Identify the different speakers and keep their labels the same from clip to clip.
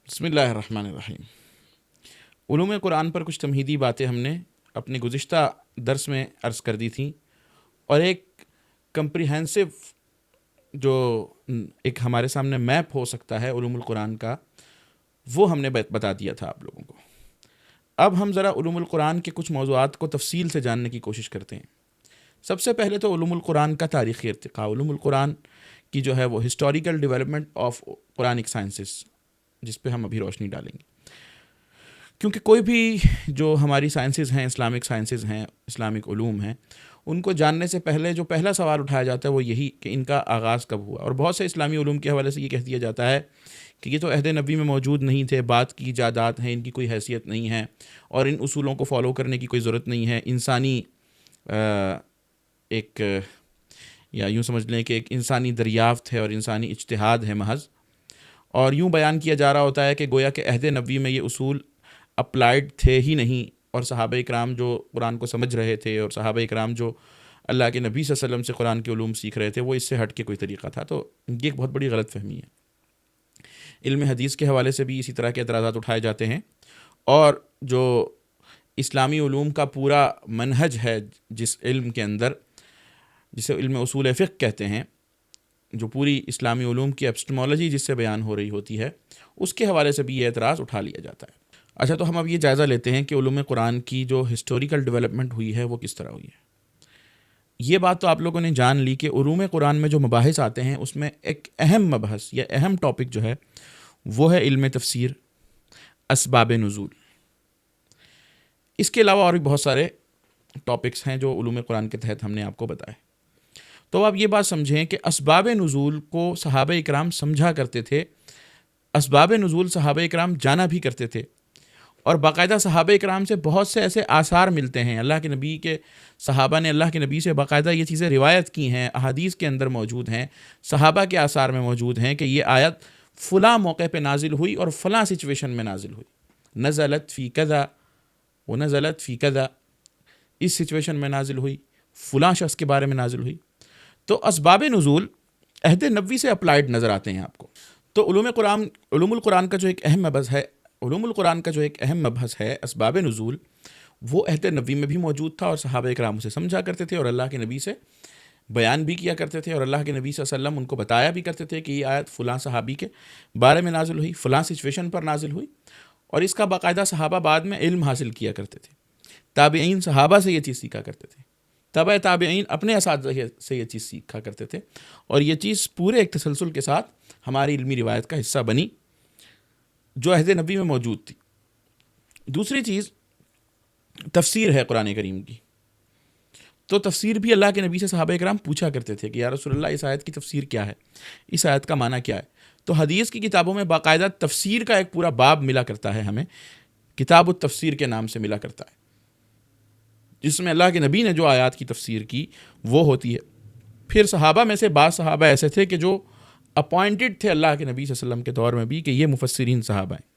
Speaker 1: بسم اللہ الرحمن الرحیم۔ علوم قرآن پر کچھ تمہیدی باتیں ہم نے اپنے گزشتہ درس میں عرض کر دی تھیں، اور ایک کمپریہنسو جو ایک ہمارے سامنے میپ ہو سکتا ہے علوم القرآن کا، وہ ہم نے بتا دیا تھا آپ لوگوں کو۔ اب ہم ذرا علوم القرآن کے کچھ موضوعات کو تفصیل سے جاننے کی کوشش کرتے ہیں۔ سب سے پہلے تو علوم القرآن کا تاریخی ارتقاء، علوم القرآن کی جو ہے وہ historical development of Quranic sciences, جس پہ ہم ابھی روشنی ڈالیں گے۔ کیونکہ کوئی بھی جو ہماری سائنسز ہیں، اسلامک سائنسز ہیں، اسلامک علوم ہیں، ان کو جاننے سے پہلے جو پہلا سوال اٹھایا جاتا ہے وہ یہی کہ ان کا آغاز کب ہوا۔ اور بہت سے اسلامی علوم کے حوالے سے یہ کہہ دیا جاتا ہے کہ یہ تو عہد نبوی میں موجود نہیں تھے، بعد کی ایجادات ہیں، ان کی کوئی حیثیت نہیں ہے، اور ان اصولوں کو فالو کرنے کی کوئی ضرورت نہیں ہے۔ انسانی ایک یا یوں سمجھ لیں کہ ایک انسانی دریافت ہے اور انسانی اجتہاد ہے محض، اور یوں بیان کیا جا رہا ہوتا ہے کہ گویا کہ عہد نبوی میں یہ اصول اپلائیڈ تھے ہی نہیں، اور صحابہ اکرام جو قرآن کو سمجھ رہے تھے اور صحابہ اکرام جو اللہ کے نبی صلی اللہ علیہ وسلم سے قرآن کے علوم سیکھ رہے تھے، وہ اس سے ہٹ کے کوئی طریقہ تھا۔ تو یہ ایک بہت بڑی غلط فہمی ہے۔ علم حدیث کے حوالے سے بھی اسی طرح کے اعتراضات اٹھائے جاتے ہیں، اور جو اسلامی علوم کا پورا منہج ہے جس علم کے اندر، جسے علم اصول فقہ کہتے ہیں، جو پوری اسلامی علوم کی ایپسٹمولوجی جس سے بیان ہو رہی ہوتی ہے، اس کے حوالے سے بھی یہ اعتراض اٹھا لیا جاتا ہے۔ اچھا، تو ہم اب یہ جائزہ لیتے ہیں کہ علوم قرآن کی جو ہسٹوریکل ڈیولپمنٹ ہوئی ہے وہ کس طرح ہوئی ہے۔ یہ بات تو آپ لوگوں نے جان لی کہ علوم قرآن میں جو مباحث آتے ہیں اس میں ایک اہم مبحث یا اہم ٹاپک جو ہے وہ ہے علم تفسیر، اسباب نزول۔ اس کے علاوہ اور بھی بہت سارے ٹاپکس ہیں جو علوم قرآن کے تحت ہم نے آپ کو بتائے۔ تو آپ یہ بات سمجھیں کہ اسباب نزول کو صحابہ اکرام سمجھا کرتے تھے، اسباب نزول صحابہ اکرام جانا بھی کرتے تھے، اور باقاعدہ صحابہ اکرام سے بہت سے ایسے آثار ملتے ہیں، اللہ کے نبی کے صحابہ نے اللہ کے نبی سے باقاعدہ یہ چیزیں روایت کی ہیں، احادیث کے اندر موجود ہیں، صحابہ کے آثار میں موجود ہیں کہ یہ آیت فلاں موقع پہ نازل ہوئی اور فلاں سچویشن میں نازل ہوئی، نزلت فی کذا و نزلت فی کذا، اس سچویشن میں نازل ہوئی، فلاں شخص کے بارے میں نازل ہوئی۔ تو اسباب نزول عہد نبوی سے اپلائیڈ نظر آتے ہیں آپ کو۔ تو علوم القرآن کا جو ایک اہم مبحث ہے، علوم القرآن کا جو ایک اہم مبحث ہے اسباب نزول، وہ عہد نبوی میں بھی موجود تھا، اور صحابہ اکرام اسے سمجھا کرتے تھے اور اللہ کے نبی سے بیان بھی کیا کرتے تھے، اور اللہ کے نبی صلی اللہ علیہ وسلم ان کو بتایا بھی کرتے تھے کہ یہ آیت فلاں صحابی کے بارے میں نازل ہوئی، فلاں سچویشن پر نازل ہوئی، اور اس کا باقاعدہ صحابہ بعد میں علم حاصل کیا کرتے تھے۔ تابعین صحابہ سے یہ چیز سیکھا کرتے تھے، تابع تابعین اپنے اساتذہ سے یہ چیز سیکھا کرتے تھے، اور یہ چیز پورے ایک تسلسل کے ساتھ ہماری علمی روایت کا حصہ بنی جو عہد نبی میں موجود تھی۔ دوسری چیز تفسیر ہے قرآن کریم کی۔ تو تفسیر بھی اللہ کے نبی سے صحابہ کرام پوچھا کرتے تھے کہ یا رسول اللہ، اس آیت کی تفسیر کیا ہے، اس آیت کا معنی کیا ہے۔ تو حدیث کی کتابوں میں باقاعدہ تفسیر کا ایک پورا باب ملا کرتا ہے، ہمیں کتاب التفسیر کے نام سے ملا کرتا ہے، جس میں اللہ کے نبی نے جو آیات کی تفسیر کی وہ ہوتی ہے۔ پھر صحابہ میں سے بعض صحابہ ایسے تھے کہ جو اپوائنٹڈ تھے اللہ کے نبی صلی اللہ علیہ وسلم کے دور میں بھی کہ یہ مفسرین صحابہ ہیں،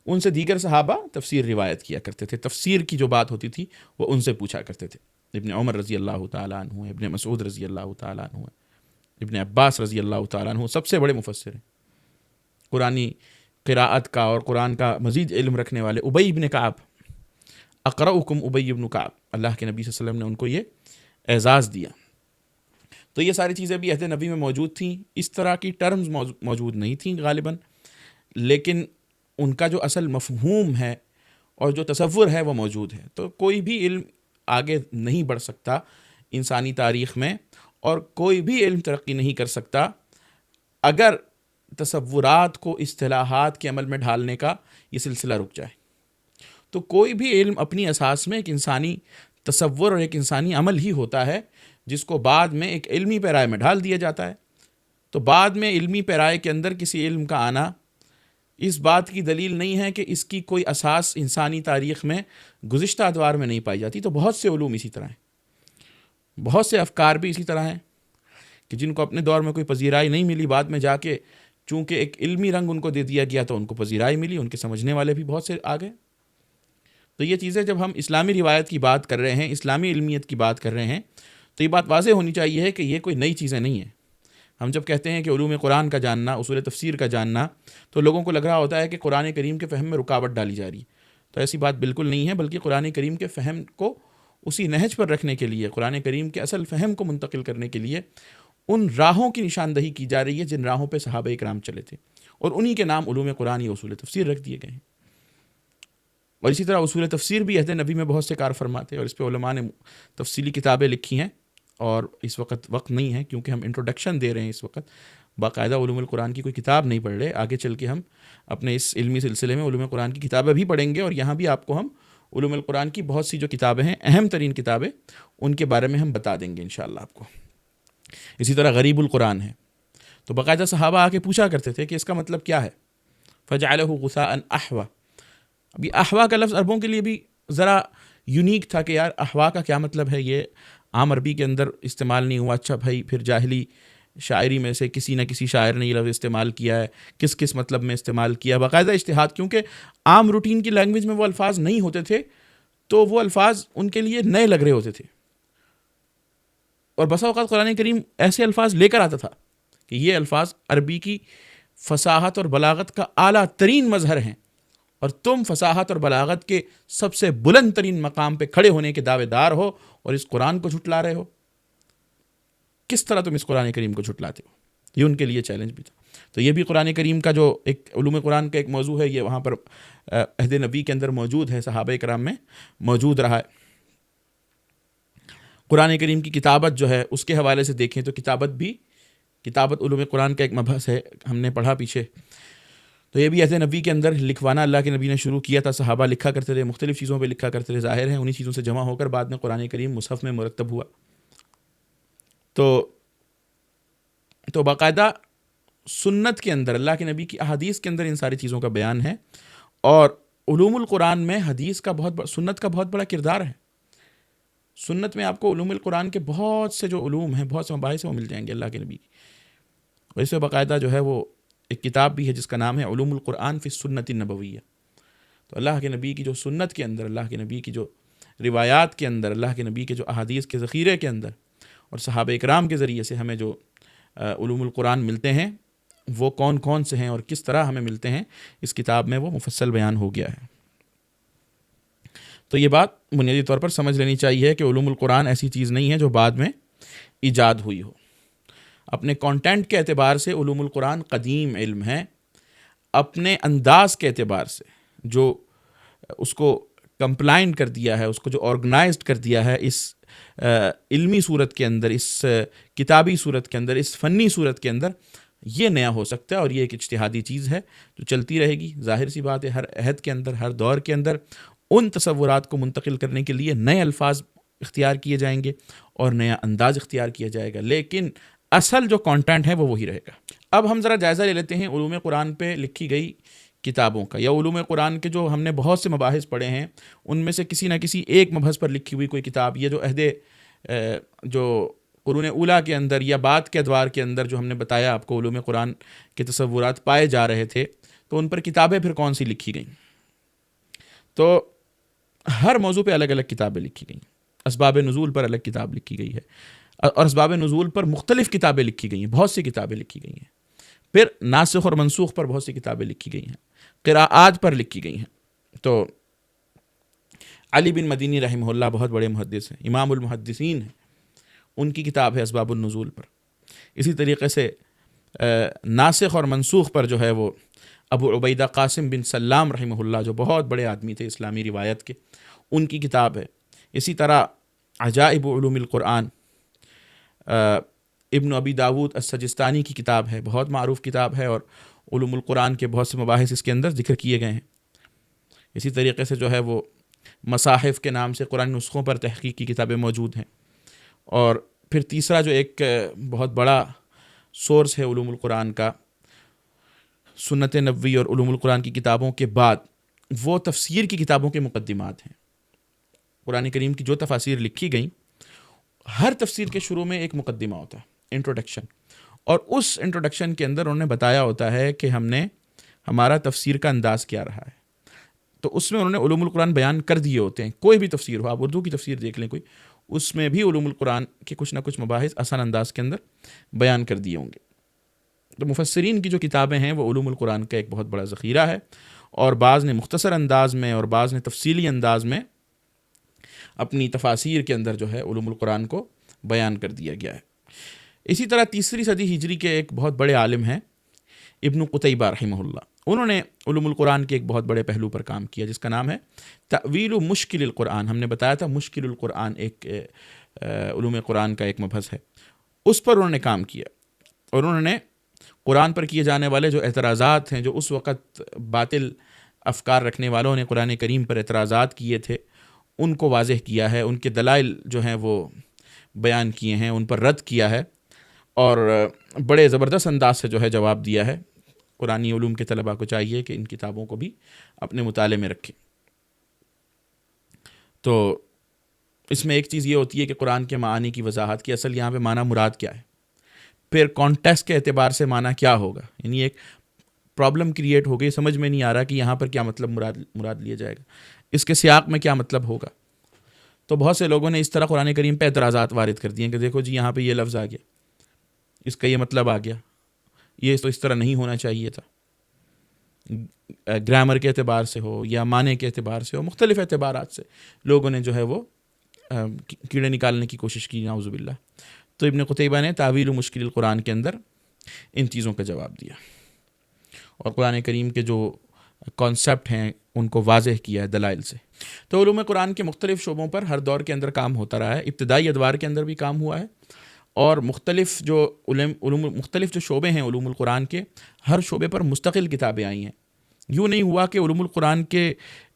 Speaker 1: ان سے دیگر صحابہ تفسیر روایت کیا کرتے تھے، تفسیر کی جو بات ہوتی تھی وہ ان سے پوچھا کرتے تھے۔ ابن عمر رضی اللہ تعالیٰ عنہ، ابن مسعود رضی اللہ تعالیٰ عنہ، ابن عباس رضی اللہ تعالیٰ عنہ سب سے بڑے مفسر ہیں قرآنی قراءت کا اور قرآن کا مزید علم رکھنے والے۔ ابی ابن کعب، اقرؤکم ابی ابن کعب، اللہ کے نبی صلی اللہ علیہ وسلم نے ان کو یہ اعزاز دیا۔ تو یہ ساری چیزیں بھی عہد نبی میں موجود تھیں، اس طرح کی ٹرمز موجود نہیں تھیں غالباً، لیکن ان کا جو اصل مفہوم ہے اور جو تصور ہے وہ موجود ہے۔ تو کوئی بھی علم آگے نہیں بڑھ سکتا انسانی تاریخ میں، اور کوئی بھی علم ترقی نہیں کر سکتا اگر تصورات کو اصطلاحات کے عمل میں ڈھالنے کا یہ سلسلہ رک جائے۔ تو کوئی بھی علم اپنی اساس میں ایک انسانی تصور اور ایک انسانی عمل ہی ہوتا ہے، جس کو بعد میں ایک علمی پیرائے میں ڈھال دیا جاتا ہے۔ تو بعد میں علمی پیرائے کے اندر کسی علم کا آنا اس بات کی دلیل نہیں ہے کہ اس کی کوئی اساس انسانی تاریخ میں گزشتہ ادوار میں نہیں پائی جاتی۔ تو بہت سے علوم اسی طرح ہیں، بہت سے افکار بھی اسی طرح ہیں کہ جن کو اپنے دور میں کوئی پذیرائی نہیں ملی، بعد میں جا کے چونکہ ایک علمی رنگ ان کو دے دیا گیا تو ان کو پذیرائی ملی، ان کے سمجھنے والے بھی بہت سے آ گئے۔ تو یہ چیزیں جب ہم اسلامی روایت کی بات کر رہے ہیں، اسلامی علمیت کی بات کر رہے ہیں، تو یہ بات واضح ہونی چاہیے ہے کہ یہ کوئی نئی چیزیں نہیں ہیں، ہم جب کہتے ہیں کہ علوم قرآن کا جاننا، اصول تفسیر کا جاننا، تو لوگوں کو لگ رہا ہوتا ہے کہ قرآن کریم کے فہم میں رکاوٹ ڈالی جا رہی ہے. تو ایسی بات بالکل نہیں ہے، بلکہ قرآن کریم کے فہم کو اسی نہج پر رکھنے کے لیے، قرآن کریم کے اصل فہم کو منتقل کرنے کے لیے ان راہوں کی نشاندہی کی جا رہی ہے جن راہوں پہ صحابہ کرام چلے تھے، اور انہی کے نام علوم قرآن یا اصول تفسیر رکھ دیے گئے ہیں. اور اسی طرح اصول تفسیر بھی عہد نبی میں بہت سے کار فرماتے ہیں، اور اس پہ علماء نے تفصیلی کتابیں لکھی ہیں. اور اس وقت نہیں ہے کیونکہ ہم انٹروڈکشن دے رہے ہیں، اس وقت باقاعدہ علوم القرآن کی کوئی کتاب نہیں پڑھ رہے. آگے چل کے ہم اپنے اس علمی سلسلے میں علوم قرآن کی کتابیں بھی پڑھیں گے، اور یہاں بھی آپ کو ہم علوم القرآن کی بہت سی جو کتابیں ہیں، اہم ترین کتابیں، ان کے بارے میں ہم بتا دیں گے انشاءاللہ آپ کو. اسی طرح غریب القرآن ہے، تو باقاعدہ صحابہ آ کے پوچھا کرتے تھے کہ اس کا مطلب کیا ہے. فجعلہ غثاء احوا. ابھی احوا کا لفظ عربوں کے لیے بھی ذرا یونیک تھا کہ یار احوا کا کیا مطلب ہے، یہ عام عربی کے اندر استعمال نہیں ہوا. اچھا بھائی، پھر جاہلی شاعری میں سے کسی نہ کسی شاعر نے یہ لفظ استعمال کیا ہے، کس مطلب میں استعمال کیا. باقاعدہ اجتہاد، کیونکہ عام روٹین کی لینگویج میں وہ الفاظ نہیں ہوتے تھے، تو وہ الفاظ ان کے لیے نئے لگ رہے ہوتے تھے. اور بسا اوقات قرآن کریم ایسے الفاظ لے کر آتا تھا کہ یہ الفاظ عربی کی فصاحت اور بلاغت کا اعلیٰ ترین مظہر ہیں، اور تم فصاحت اور بلاغت کے سب سے بلند ترین مقام پہ کھڑے ہونے کے دعوے دار ہو اور اس قرآن کو جھٹلا رہے ہو. کس طرح تم اس قرآن کریم کو جھٹلاتے ہو؟ یہ ان کے لیے چیلنج بھی تھا. تو یہ بھی قرآن کریم کا جو ایک علوم قرآن کا ایک موضوع ہے، یہ وہاں پر عہد نبی کے اندر موجود ہے، صحابہ کرام میں موجود رہا ہے. قرآن کریم کی کتابت جو ہے اس کے حوالے سے دیکھیں تو کتابت علوم قرآن کا ایک مبحث ہے، ہم نے پڑھا پیچھے. تو یہ بھی عہد نبی کے اندر لکھوانا اللہ کے نبی نے شروع کیا تھا. صحابہ لکھا کرتے تھے، مختلف چیزوں پہ لکھا کرتے تھے، ظاہر ہے انہی چیزوں سے جمع ہو کر بعد میں قرآن کریم مصحف میں مرتب ہوا. تو باقاعدہ سنت کے اندر، اللہ کے نبی کی احادیث کے اندر ان ساری چیزوں کا بیان ہے. اور علوم القرآن میں حدیث کا سنت کا بہت بڑا کردار ہے. سنت میں آپ کو علوم القرآن کے بہت سے جو علوم ہیں، بہت سے مباحث ہیں، وہ مل جائیں گے اللہ کے نبی کی. ویسے باقاعدہ جو ہے وہ ایک کتاب بھی ہے جس کا نام ہے علوم القرآن فی السنت النبویہ. تو اللہ کے نبی کی جو سنت کے اندر، اللہ کے نبی کی جو روایات کے اندر، اللہ کے نبی کے جو احادیث کے ذخیرے کے اندر، اور صحابہ اکرام کے ذریعے سے ہمیں جو علوم القرآن ملتے ہیں، وہ کون کون سے ہیں اور کس طرح ہمیں ملتے ہیں، اس کتاب میں وہ مفصل بیان ہو گیا ہے. تو یہ بات بنیادی طور پر سمجھ لینی چاہیے کہ علوم القرآن ایسی چیز نہیں ہے جو بعد میں ایجاد ہوئی ہو. اپنے کانٹینٹ کے اعتبار سے علوم القرآن قدیم علم ہے. اپنے انداز کے اعتبار سے جو اس کو کمپلائنٹ کر دیا ہے، اس کو جو آرگنائزڈ کر دیا ہے اس علمی صورت کے اندر، اس کتابی صورت کے اندر، اس فنی صورت کے اندر، یہ نیا ہو سکتا ہے. اور یہ ایک اجتہادی چیز ہے جو چلتی رہے گی. ظاہر سی بات ہے، ہر عہد کے اندر، ہر دور کے اندر ان تصورات کو منتقل کرنے کے لیے نئے الفاظ اختیار کیے جائیں گے اور نیا انداز اختیار کیا جائے گا، لیکن اصل جو کانٹینٹ ہے وہ وہی رہے گا. اب ہم ذرا جائزہ لے لیتے ہیں علوم قرآن پہ لکھی گئی کتابوں کا، یا علوم قرآن کے جو ہم نے بہت سے مباحث پڑھے ہیں ان میں سے کسی نہ کسی ایک مبحث پر لکھی ہوئی کوئی کتاب. یہ جو عہد جو قرون اولیٰ کے اندر یا بعد کے ادوار کے اندر جو ہم نے بتایا آپ کو علوم قرآن کے تصورات پائے جا رہے تھے، تو ان پر کتابیں پھر کون سی لکھی گئیں؟ تو ہر موضوع پہ الگ الگ کتابیں لکھی گئیں. اسباب نزول پر الگ کتاب لکھی گئی ہے، اور اسباب نزول پر مختلف کتابیں لکھی گئی ہیں، بہت سی کتابیں لکھی گئی ہیں. پھر ناسخ اور منسوخ پر بہت سی کتابیں لکھی گئی ہیں، قراءات پر لکھی گئی ہیں. تو علی بن مدینی رحمہ اللہ بہت بڑے محدث ہیں، امام المحدثین ہیں، ان کی کتاب ہے اسباب النزول پر. اسی طریقے سے ناسخ اور منسوخ پر جو ہے وہ ابو عبیدہ قاسم بن سلام رحمہ اللہ، جو بہت بڑے آدمی تھے اسلامی روایت کے، ان کی کتاب ہے. اسی طرح عجائب علوم القرآن ابن ابی داود السجستانی کی کتاب ہے، بہت معروف کتاب ہے، اور علوم القرآن کے بہت سے مباحث اس کے اندر ذکر کیے گئے ہیں. اسی طریقے سے جو ہے وہ مصاحف کے نام سے قرآن نسخوں پر تحقیق کی کتابیں موجود ہیں. اور پھر تیسرا جو ایک بہت بڑا سورس ہے علوم القرآن کا، سنت نبوی اور علوم القرآن کی کتابوں کے بعد وہ تفسیر کی کتابوں کے مقدمات ہیں. قرآن کریم کی جو تفاسیر لکھی گئیں، ہر تفسیر کے شروع میں ایک مقدمہ ہوتا ہے، انٹروڈکشن، اور اس انٹروڈکشن کے اندر انہوں نے بتایا ہوتا ہے کہ ہمارا تفسیر کا انداز کیا رہا ہے. تو اس میں انہوں نے علوم القرآن بیان کر دیے ہوتے ہیں. کوئی بھی تفسیر ہو، آپ اردو کی تفسیر دیکھ لیں کوئی، اس میں بھی علوم القرآن کے کچھ نہ کچھ مباحث آسان انداز کے اندر بیان کر دیے ہوں گے. تو مفسرین کی جو کتابیں ہیں وہ علوم القرآن کا ایک بہت بڑا ذخیرہ ہے، اور بعض نے مختصر انداز میں اور بعض نے تفصیلی انداز میں اپنی تفاسیر کے اندر جو ہے علوم القرآن کو بیان کر دیا گیا ہے۔ اسی طرح 3 صدی ہجری کے ایک بہت بڑے عالم ہیں ابن قتیبہ رحمہ اللہ، انہوں نے علوم القرآن کے ایک بہت بڑے پہلو پر کام کیا جس کا نام ہے تأویل مشکل القرآن۔ ہم نے بتایا تھا مشکل القرآن ایک علوم قرآن کا ایک مبحث ہے، اس پر انہوں نے کام کیا، اور انہوں نے قرآن پر کیے جانے والے جو اعتراضات ہیں، جو اس وقت باطل افکار رکھنے والوں نے قرآن کریم پر اعتراضات کیے تھے، ان کو واضح کیا ہے، ان کے دلائل جو ہیں وہ بیان کیے ہیں، ان پر رد کیا ہے، اور بڑے زبردست انداز سے جو ہے جواب دیا ہے۔ قرآنی علوم کے طلباء کو چاہیے کہ ان کتابوں کو بھی اپنے مطالعے میں رکھیں۔ تو اس میں ایک چیز یہ ہوتی ہے کہ قرآن کے معانی کی وضاحت کی اصل یہاں پہ معنی مراد کیا ہے، پھر کانٹیکسٹ کے اعتبار سے معنی کیا ہوگا، یعنی ایک پرابلم کریٹ ہو گئی، سمجھ میں نہیں آ رہا کہ یہاں پر کیا مطلب مراد لیا جائے گا، اس کے سیاق میں کیا مطلب ہوگا۔ تو بہت سے لوگوں نے اس طرح قرآن کریم پہ اعتراضات وارد کر دیے کہ دیکھو جی یہاں پہ یہ لفظ آ گیا، اس کا یہ مطلب آ گیا، یہ تو اس طرح نہیں ہونا چاہیے تھا، گرامر کے اعتبار سے ہو یا معنی کے اعتبار سے ہو، مختلف اعتبارات سے لوگوں نے جو ہے وہ کیڑے نکالنے کی کوشش کی، نعوذ باللہ۔ تو ابن قتیبہ نے تاویل مشکل القرآن کے اندر ان چیزوں کا جواب دیا، اور قرآن کریم کے جو کانسیپٹ ہیں ان کو واضح کیا ہے دلائل سے۔ تو علوم قرآن کے مختلف شعبوں پر ہر دور کے اندر کام ہوتا رہا ہے، ابتدائی ادوار کے اندر بھی کام ہوا ہے، اور مختلف جو شعبے ہیں علوم القرآن کے، ہر شعبے پر مستقل کتابیں آئی ہیں۔ یوں نہیں ہوا کہ علوم القرآن کے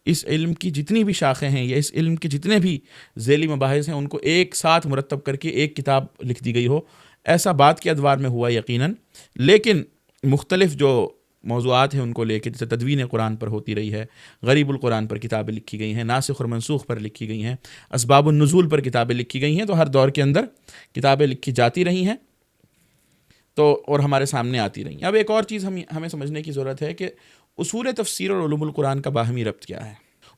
Speaker 1: اس علم کی جتنی بھی شاخیں ہیں یا اس علم کے جتنے بھی ذیلی مباحث ہیں ان کو ایک ساتھ مرتب کر کے ایک کتاب لکھ دی گئی ہو، ایسا بعد کے ادوار میں ہوا یقیناً، لیکن مختلف جو موضوعات ہیں ان کو لے کے، جیسے تدوین قرآن پر ہوتی رہی ہے، غریب القرآن پر کتابیں لکھی گئی ہیں، ناسخ اور منسوخ پر لکھی گئی ہیں، اسباب النزول پر کتابیں لکھی گئی ہیں، تو ہر دور کے اندر کتابیں لکھی جاتی رہی ہیں تو اور ہمارے سامنے آتی رہی ہیں۔ اب ایک اور چیز ہمیں سمجھنے کی ضرورت ہے کہ اصول تفسیر اور علوم القرآن کا باہمی ربط کیا ہے۔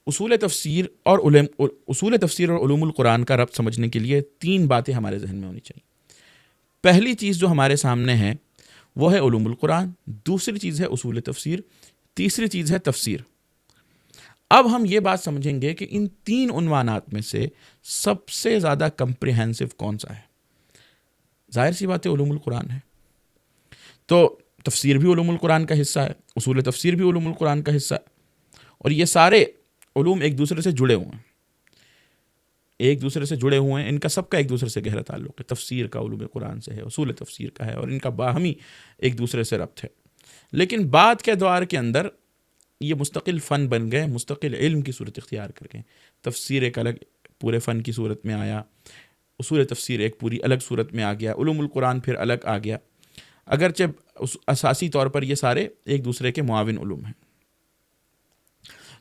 Speaker 1: اصول تفسیر اور علوم القرآن کا ربط سمجھنے کے لیے 3 باتیں ہمارے ذہن میں ہونی چاہیے۔ پہلی چیز جو ہمارے سامنے ہے وہ ہے علوم القرآن، دوسری چیز ہے اصول تفسیر، تیسری چیز ہے تفسیر۔ اب ہم یہ بات سمجھیں گے کہ ان 3 عنوانات میں سے سب سے زیادہ کمپریہنسو کون سا ہے۔ ظاہر سی بات ہے علوم القرآن ہے، تو تفسیر بھی علوم القرآن کا حصہ ہے، اصول تفسیر بھی علوم القرآن کا حصہ ہے، اور یہ سارے علوم ایک دوسرے سے جڑے ہوئے ہیں، ان کا سب کا ایک دوسرے سے گہرا تعلق ہے۔ تفسیر کا علوم قرآن سے ہے، اصول تفسیر کا ہے، اور ان کا باہمی ایک دوسرے سے ربط ہے۔ لیکن بعد کے دور کے اندر یہ مستقل فن بن گئے، مستقل علم کی صورت اختیار کر گئے۔ تفسیر ایک الگ پورے فن کی صورت میں آیا، اصول تفسیر ایک پوری الگ صورت میں آ گیا، علوم القرآن پھر الگ آ گیا، اگرچہ اساسی طور پر یہ سارے ایک دوسرے کے معاون علوم ہیں۔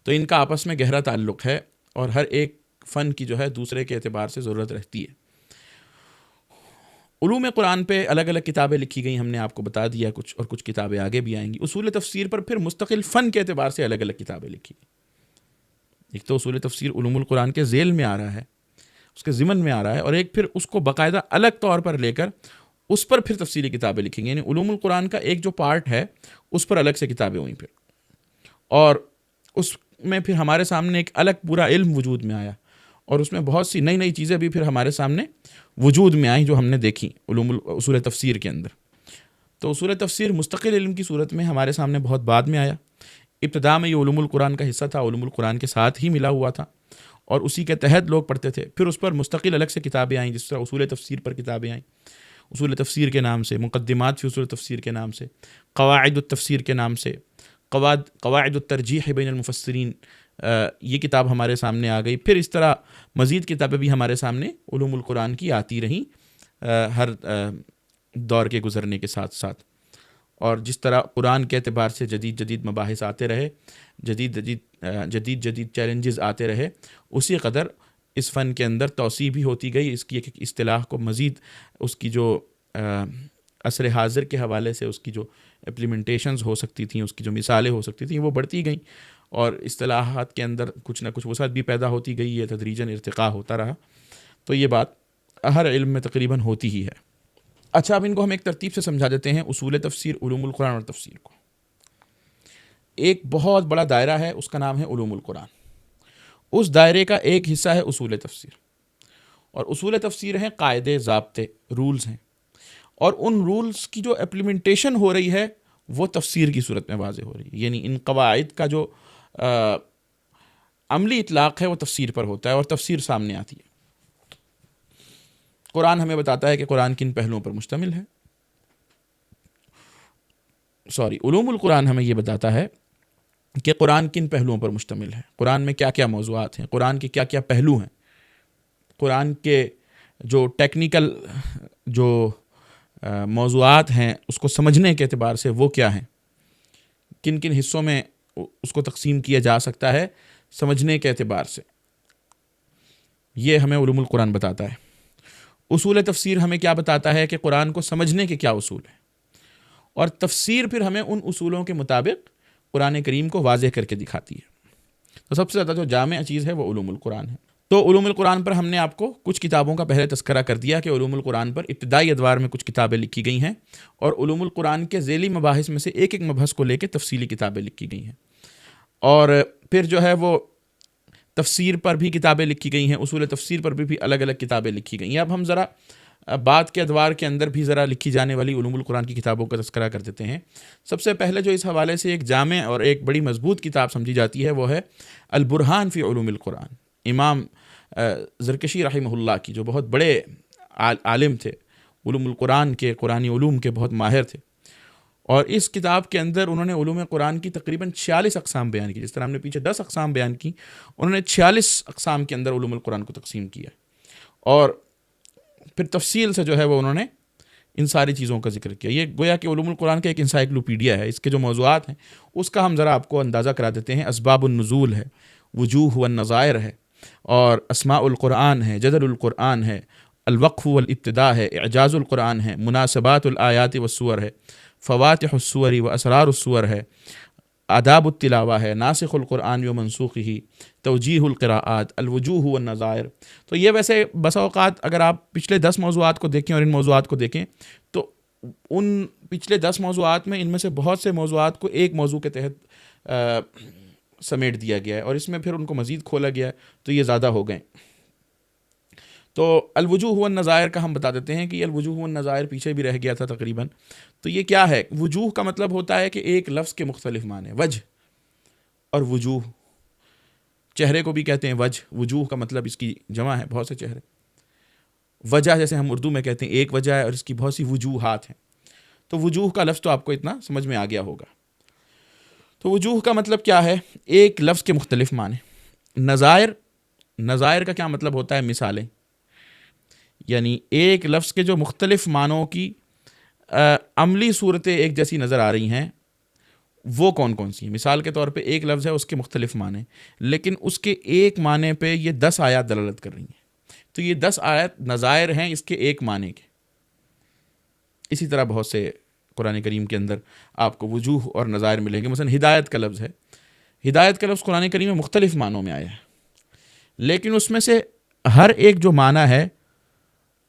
Speaker 1: تو ان کا آپس میں گہرا تعلق ہے، اور ہر ایک فن کی جو ہے دوسرے کے اعتبار سے ضرورت رہتی ہے۔ علوم قرآن پہ الگ الگ کتابیں لکھی گئیں، ہم نے آپ کو بتا دیا کچھ، اور کچھ کتابیں آگے بھی آئیں گی۔ اصول تفسیر پر پھر مستقل فن کے اعتبار سے الگ الگ کتابیں لکھی گئیں۔ ایک تو اصول تفسیر علوم القرآن کے ذیل میں آ رہا ہے، اس کے ضمن میں آ رہا ہے، اور ایک پھر اس کو باقاعدہ الگ طور پر لے کر اس پر پھر تفصیلی کتابیں لکھی گئی، یعنی علوم القرآن کا ایک جو پارٹ ہے اس پر الگ سے کتابیں ہوئیں پھر، اور اس میں پھر ہمارے سامنے ایک الگ پورا علم وجود میں آیا، اور اس میں بہت سی نئی نئی چیزیں بھی پھر ہمارے سامنے وجود میں آئیں جو ہم نے دیکھی اصول تفسیر کے اندر۔ تو اصول تفسیر مستقل علم کی صورت میں ہمارے سامنے بہت بعد میں آیا۔ ابتدا میں یہ علوم القرآن کا حصہ تھا، علوم القرآن کے ساتھ ہی ملا ہوا تھا، اور اسی کے تحت لوگ پڑھتے تھے۔ پھر اس پر مستقل الگ سے کتابیں آئیں، جس طرح اصول تفسیر پر کتابیں آئیں، اصول تفسیر کے نام سے، مقدمات فی اصول تفسیر کے نام سے، قواعد التفسیر کے نام سے، قواعد الترجیح بین المفسرین، یہ کتاب ہمارے سامنے آ گئی۔ پھر اس طرح مزید کتابیں بھی ہمارے سامنے علوم القرآن کی آتی رہیں ہر دور کے گزرنے کے ساتھ ساتھ، اور جس طرح قرآن کے اعتبار سے جدید مباحث آتے رہے، جدید چیلنجز آتے رہے، اسی قدر اس فن کے اندر توسیع بھی ہوتی گئی، اس کی ایک اصطلاح کو مزید اس کی جو عصر حاضر کے حوالے سے اس کی جو ایپلیمنٹیشنز ہو سکتی تھیں، اس کی جو مثالیں ہو سکتی تھیں، وہ بڑھتی گئیں، اور اصطلاحات کے اندر کچھ نہ کچھ وسعت بھی پیدا ہوتی گئی، یہ تدریجاً ارتقاء ہوتا رہا۔ تو یہ بات ہر علم میں تقریباً ہوتی ہی ہے۔ اچھا، اب ان کو ہم ایک ترتیب سے سمجھا دیتے ہیں، اصول تفسیر، علوم القرآن اور تفسیر کو۔ ایک بہت بڑا دائرہ ہے، اس کا نام ہے علوم القرآن۔ اس دائرے کا ایک حصہ ہے اصول تفسیر، اور اصول تفسیر ہیں قاعدے، ضابطے، رولز ہیں، اور ان رولز کی جو ایپلیمنٹیشن ہو رہی ہے وہ تفسیر کی صورت میں واضح ہو رہی ہے، یعنی ان قواعد کا جو عملی اطلاق ہے وہ تفسیر پر ہوتا ہے اور تفسیر سامنے آتی ہے۔ قرآن ہمیں بتاتا ہے کہ قرآن کن پہلوؤں پر مشتمل ہے، علوم القرآن ہمیں یہ بتاتا ہے کہ قرآن کن پہلوؤں پر مشتمل ہے، قرآن میں کیا کیا موضوعات ہیں، قرآن کے کیا کیا پہلو ہیں، قرآن کے جو ٹیکنیکل جو موضوعات ہیں اس کو سمجھنے کے اعتبار سے وہ کیا ہیں، کن کن حصوں میں اس کو تقسیم کیا جا سکتا ہے سمجھنے کے اعتبار سے، یہ ہمیں علوم القرآن بتاتا ہے۔ اصول تفسیر ہمیں کیا بتاتا ہے کہ قرآن کو سمجھنے کے کیا اصول ہیں، اور تفسیر پھر ہمیں ان اصولوں کے مطابق قرآن کریم کو واضح کر کے دکھاتی ہے۔ تو سب سے زیادہ جو جامع چیز ہے وہ علوم القرآن ہے۔ تو علوم القرآن پر ہم نے آپ کو کچھ کتابوں کا پہلے تذکرہ کر دیا کہ علوم القرآن پر ابتدائی ادوار میں کچھ کتابیں لکھی گئی ہیں، اور علوم القرآن کے ذیلی مباحث میں سے ایک ایک مبحث کو لے کے تفصیلی کتابیں لکھی گئی ہیں، اور پھر جو ہے وہ تفسیر پر بھی کتابیں لکھی گئی ہیں، اصول تفسیر پر بھی الگ الگ کتابیں لکھی گئی ہیں۔ اب ہم ذرا بعد کے ادوار کے اندر بھی ذرا لکھی جانے والی علوم القرآن کی کتابوں کا تذکرہ کر دیتے ہیں۔ سب سے پہلے جو اس حوالے سے ایک جامع اور ایک بڑی مضبوط کتاب سمجھی جاتی ہے وہ ہے البرہان فی علوم القرآن، امام زرکشی رحمہ اللہ کی، جو بہت بڑے عالم تھے، علوم القرآن کے، قرآنی علوم کے بہت ماہر تھے، اور اس کتاب کے اندر انہوں نے علوم قرآن کی تقریباً 46 اقسام بیان کی۔ جس طرح ہم نے پیچھے 10 اقسام بیان کی، انہوں نے 46 اقسام کے اندر علوم القرآن کو تقسیم کیا، اور پھر تفصیل سے جو ہے وہ انہوں نے ان ساری چیزوں کا ذکر کیا۔ یہ گویا کہ علوم القرآن کا ایک انسائکلوپیڈیا ہے، اس کے جو موضوعات ہیں اس کا ہم ذرا آپ کو اندازہ کرا دیتے ہیں۔ اسباب النزول ہے، وجوہ والنظائر ہے، اور اسماء القرآن ہے، جدل القرآن ہے، الوقف والابتداء ہے، اعجاز القرآن ہے، مناسبات الآیات والسور ہے، فواتح السور و اسرار السور ہے، آداب التلاوہ ہے، ناسخ القرآن و منسوخہ، توجیہ القراءات، الوجوہ والنظائر۔ تو یہ ویسے بسا اوقات اگر آپ پچھلے 10 موضوعات کو دیکھیں اور ان موضوعات کو دیکھیں تو ان پچھلے 10 موضوعات میں ان میں سے بہت سے موضوعات کو ایک موضوع کے تحت سمیٹ دیا گیا ہے، اور اس میں پھر ان کو مزید کھولا گیا ہے تو یہ زیادہ ہو گئے۔ تو الوجوہ والنظائر کا ہم بتا دیتے ہیں کہ یہ الوجوہ والنظائر پیچھے بھی رہ گیا تھا تقریباً۔ تو یہ کیا ہے؟ وجوہ کا مطلب ہوتا ہے کہ ایک لفظ کے مختلف معنی، وجہ اور وجوہ، چہرے کو بھی کہتے ہیں وجہ، وجوہ کا مطلب اس کی جمع ہے، بہت سے چہرے۔ وجہ جیسے ہم اردو میں کہتے ہیں ایک وجہ ہے، اور اس کی بہت سی وجوہات ہیں۔ تو وجوہ کا لفظ تو آپ کو اتنا سمجھ میں آ گیا ہوگا۔ تو وجوہ کا مطلب کیا ہے؟ ایک لفظ کے مختلف معنی۔ نظائر کا کیا مطلب ہوتا ہے؟ مثالیں، یعنی ایک لفظ کے جو مختلف معنوں کی عملی صورتیں ایک جیسی نظر آ رہی ہیں وہ کون کون سی ہیں؟ مثال کے طور پہ ایک لفظ ہے، اس کے مختلف معنی، لیکن اس کے ایک معنی پہ یہ 10 آیات دلالت کر رہی ہیں، تو یہ 10 آیات نظائر ہیں اس کے ایک معنی کے۔ اسی طرح بہت سے قرآن کریم کے اندر آپ کو وجوہ اور نظائر ملیں گے۔ مثلا ہدایت کا لفظ ہے، ہدایت کا لفظ قرآن کریم میں مختلف معنوں میں آیا ہے، لیکن اس میں سے ہر ایک جو معنی ہے